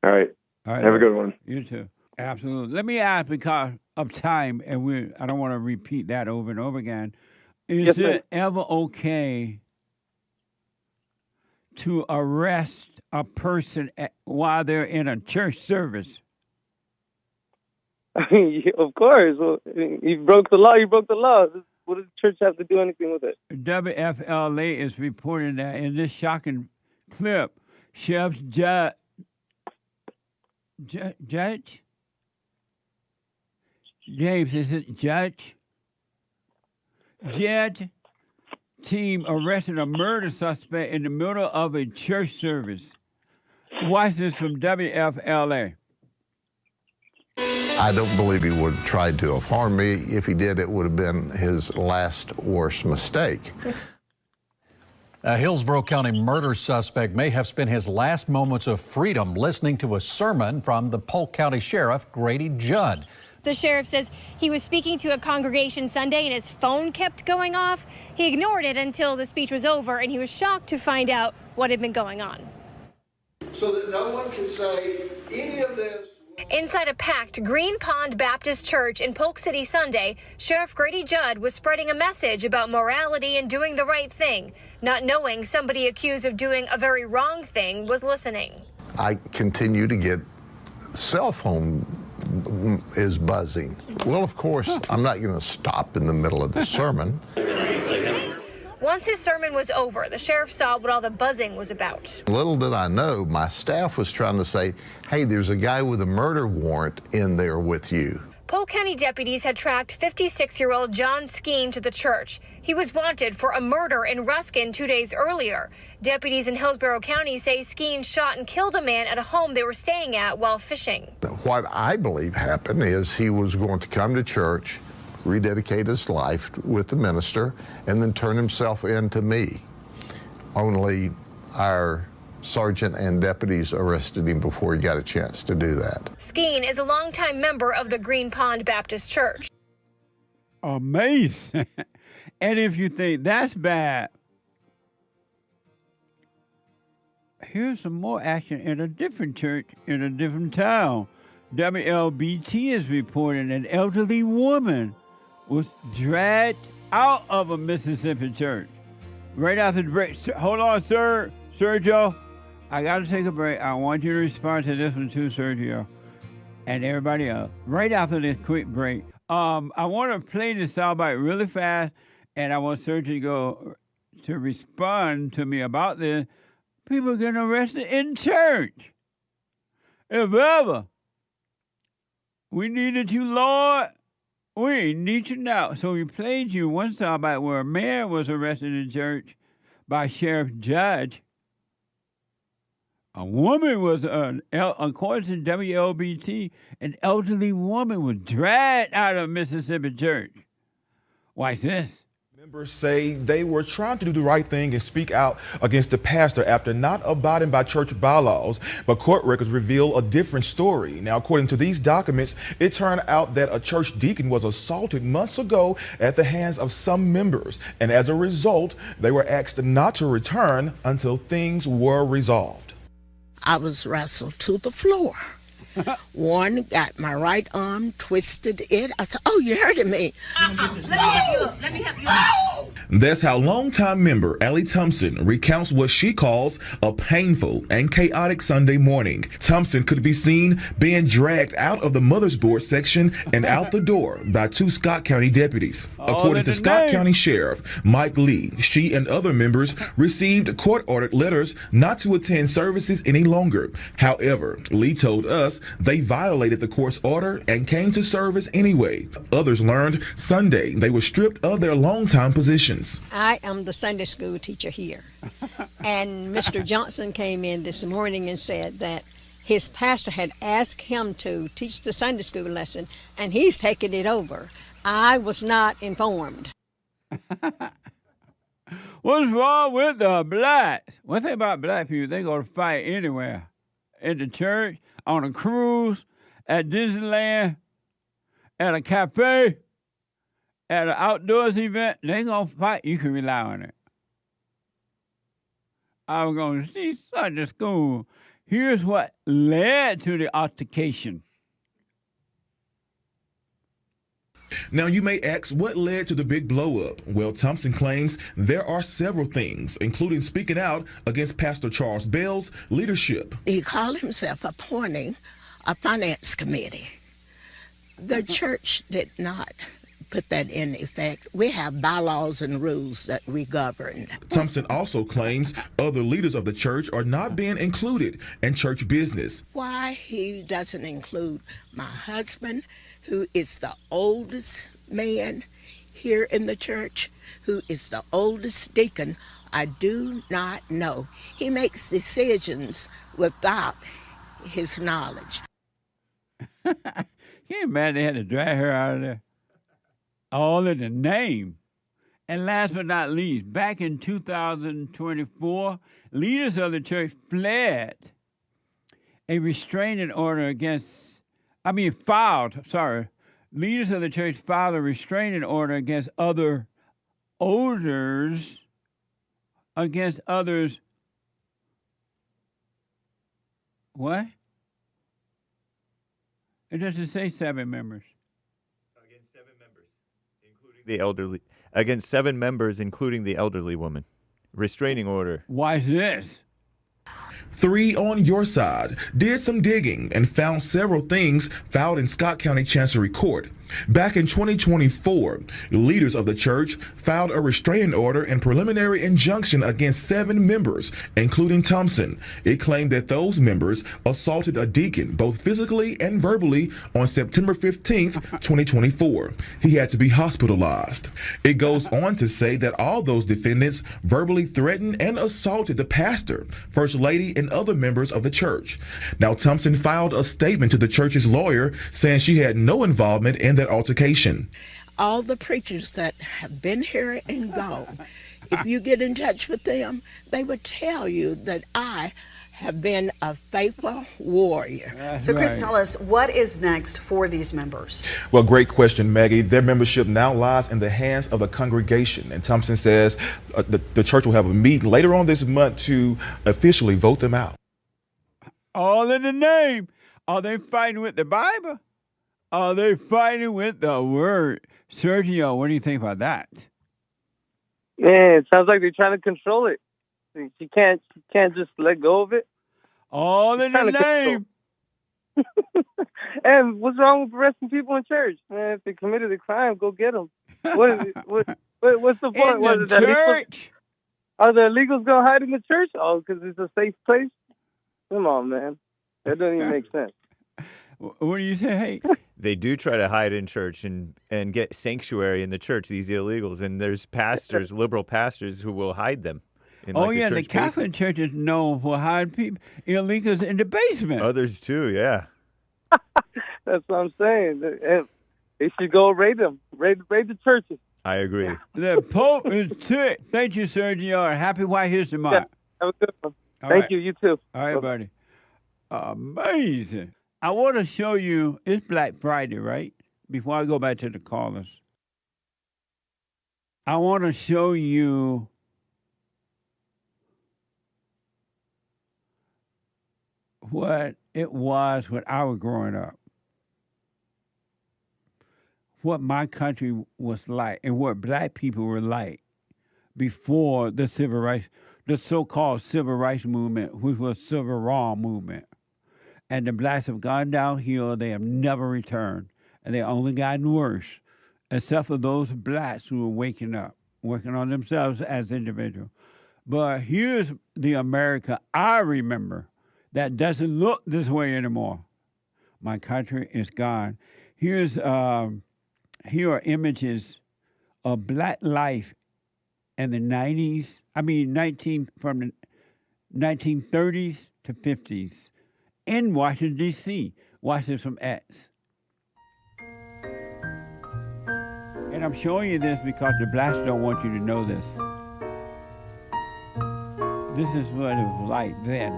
All right. Have a good one. You too. Absolutely. Let me ask, because of time, and I don't want to repeat that over and over again. Is it ever okay to arrest a person while they're in a church service? I mean, of course. Well, you broke the law. You broke the law. What does the church have to do anything with it? WFLA is reporting that in this shocking clip, Sheriff Judge James, is it Judge? Judge team arrested a murder suspect in the middle of a church service. Watch this from WFLA. I don't believe he would have tried to have harmed me. If he did, it would have been his last worst mistake. A Hillsborough County murder suspect may have spent his last moments of freedom listening to a sermon from the Polk County Sheriff, Grady Judd. The sheriff says he was speaking to a congregation Sunday and his phone kept going off. He ignored it until the speech was over, and he was shocked to find out what had been going on. So that no one can say any of this. Inside a packed Green Pond Baptist Church in Polk City Sunday, Sheriff Grady Judd was spreading a message about morality and doing the right thing, not knowing somebody accused of doing a very wrong thing was listening. I continue to get cell phone is buzzing. Well, of course, I'm not going to stop in the middle of the sermon. Once his sermon was over, the sheriff saw what all the buzzing was about. Little did I know, my staff was trying to say, hey, there's a guy with a murder warrant in there with you. Polk County deputies had tracked 56-year-old John Skeen to the church. He was wanted for a murder in Ruskin 2 days earlier. Deputies in Hillsborough County say Skeen shot and killed a man at a home they were staying at while fishing. What I believe happened is he was going to come to church, rededicate his life with the minister, and then turn himself in to me. Only our sergeant and deputies arrested him before he got a chance to do that. Skeen is a longtime member of the Green Pond Baptist Church. Amazing. And if you think that's bad, here's some more action in a different church in a different town. WLBT is reporting an elderly woman was dragged out of a Mississippi church right after the break. Hold on, sir. Sergio, I got to take a break. I want you to respond to this one too, Sergio, and everybody else. Right after this quick break, I want to play this soundbite really fast, and I want Sergio to respond to me about this. People getting arrested in church. If ever we needed you, Lord, we need you now. So we played you one soundbite where a man was arrested in church by Sheriff Judge. A woman was, according to WLBT, an elderly woman was dragged out of Mississippi church. Why this? Members say they were trying to do the right thing and speak out against the pastor after not abiding by church bylaws, but court records reveal a different story. Now, according to these documents, it turned out that a church deacon was assaulted months ago at the hands of some members, and as a result, they were asked not to return until things were resolved. I was wrestled to the floor. One got my right arm, twisted it. I said, "Oh, you're hurting me." Let me help you. That's how longtime member Allie Thompson recounts what she calls a painful and chaotic Sunday morning. Thompson could be seen being dragged out of the mother's board section and out the door by two Scott County deputies. According to Scott County Sheriff Mike Lee, she and other members received court-ordered letters not to attend services any longer. However, Lee told us they violated the court's order and came to service anyway. Others learned Sunday they were stripped of their longtime positions. I am the Sunday school teacher here. And Mr. Johnson came in this morning and said that his pastor had asked him to teach the Sunday school lesson, and he's taking it over. I was not informed. What's wrong with the blacks? One thing about black people, they go to fight anywhere. In the church, on a cruise, at Disneyland, at a cafe, at an outdoors event, they gonna fight. You can rely on it. I was going to see Sunday school. Here's what led to the altercation. Now, you may ask, what led to the big blow-up? Well, Thompson claims there are several things, including speaking out against Pastor Charles Bell's leadership. He called himself appointing a finance committee. The church did not put that in effect. We have bylaws and rules that we govern. Thompson also claims other leaders of the church are not being included in church business. Why he doesn't include my husband, who is the oldest man here in the church, who is the oldest deacon, I do not know. He makes decisions without his knowledge. Can you imagine they had to drag her out of there? All in the name. And last but not least, back in 2024, leaders of the church filed a restraining order against others against others. What? It doesn't say 7 members. Against 7 members, including the elderly woman. Restraining order. Why is this? 3 on Your Side did some digging and found several things filed in Scott County Chancery Court. Back in 2024, leaders of the church filed a restraining order and preliminary injunction against 7 members, including Thompson. It claimed that those members assaulted a deacon both physically and verbally on September 15th, 2024. He had to be hospitalized. It goes on to say that all those defendants verbally threatened and assaulted the pastor, first lady, and other members of the church. Now, Thompson filed a statement to the church's lawyer saying she had no involvement in that altercation. All the preachers that have been here and gone, if you get in touch with them, they would tell you that I have been a faithful warrior. So Chris, tell us, what is next for these members? Well, great question, Maggie. Their membership now lies in the hands of the congregation, and Thompson says the church will have a meeting later on this month to officially vote them out. All in the name. Are they fighting with the Bible? Are they fighting with the word? Sergio, what do you think about that? Man, it sounds like they're trying to control it. She can't just let go of it. All in the name. And what's wrong with arresting people in church? Man, if they committed a crime, go get them. What is it? What's the point? In the church. Are the illegals going to hide in the church? Oh, because it's a safe place? Come on, man. That doesn't even make sense. What do you say? Hey, they do try to hide in church and get sanctuary in the church, these illegals. And there's pastors, liberal pastors, who will hide them. The Catholic Church is known for hiding people, illegals in the basement. Others too, yeah. That's what I'm saying. They should go raid them. Raid the churches. I agree. The Pope is sick. Thank you, Sergio. Happy White History Month. Yeah, have a good one. Thank you. You too. All right, buddy. Amazing. I want to show you, it's Black Friday, right? Before I go back to the callers. I want to show you what it was when I was growing up. What my country was like and what black people were like before the civil rights, the so-called civil rights movement, which was civil wrong movement. And the blacks have gone downhill. They have never returned. And they've only gotten worse, except for those blacks who are waking up, working on themselves as individuals. But here's the America I remember that doesn't look this way anymore. My country is gone. Here are images of black life in the 90s, from the 1930s to 50s in Washington, D.C. Watch this from X. And I'm showing you this because the blacks don't want you to know this. This is what it was like then.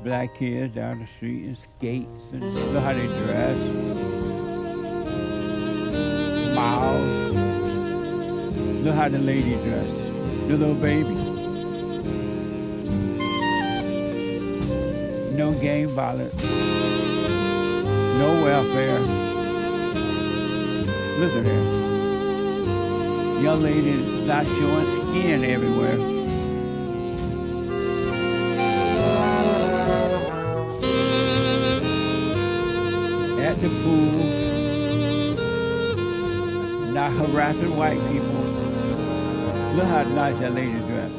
Black kids down the street in skates and look how they dress. Smiles. Look how the lady dressed. The little baby. No gang violence. No welfare. Look at her. Young lady not showing skin everywhere. At the pool. not harassing white people. Look how nice that lady dressed.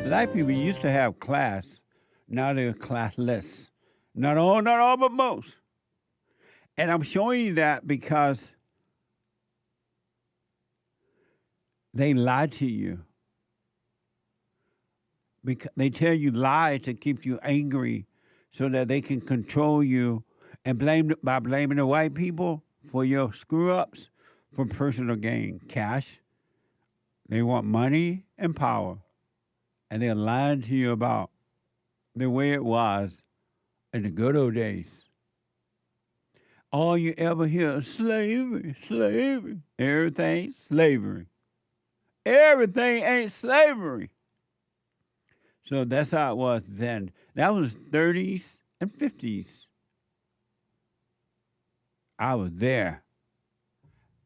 Black people used to have class. Now they're classless. Not all, but most. And I'm showing you that because they lie to you. Because they tell you lies to keep you angry so that they can control you and by blaming the white people for your screw-ups for personal gain, cash. They want money and power. And they're lying to you about the way it was in the good old days. All you ever hear is slavery, slavery. Everything slavery. Everything ain't slavery. So that's how it was then. That was 30s and 50s. I was there.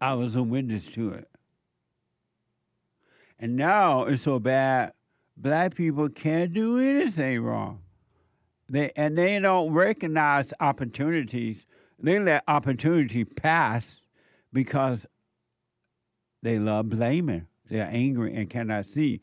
I was a witness to it. And now it's so bad, black people can't do anything wrong. They don't recognize opportunities. They let opportunity pass because they love blaming. They're angry and cannot see.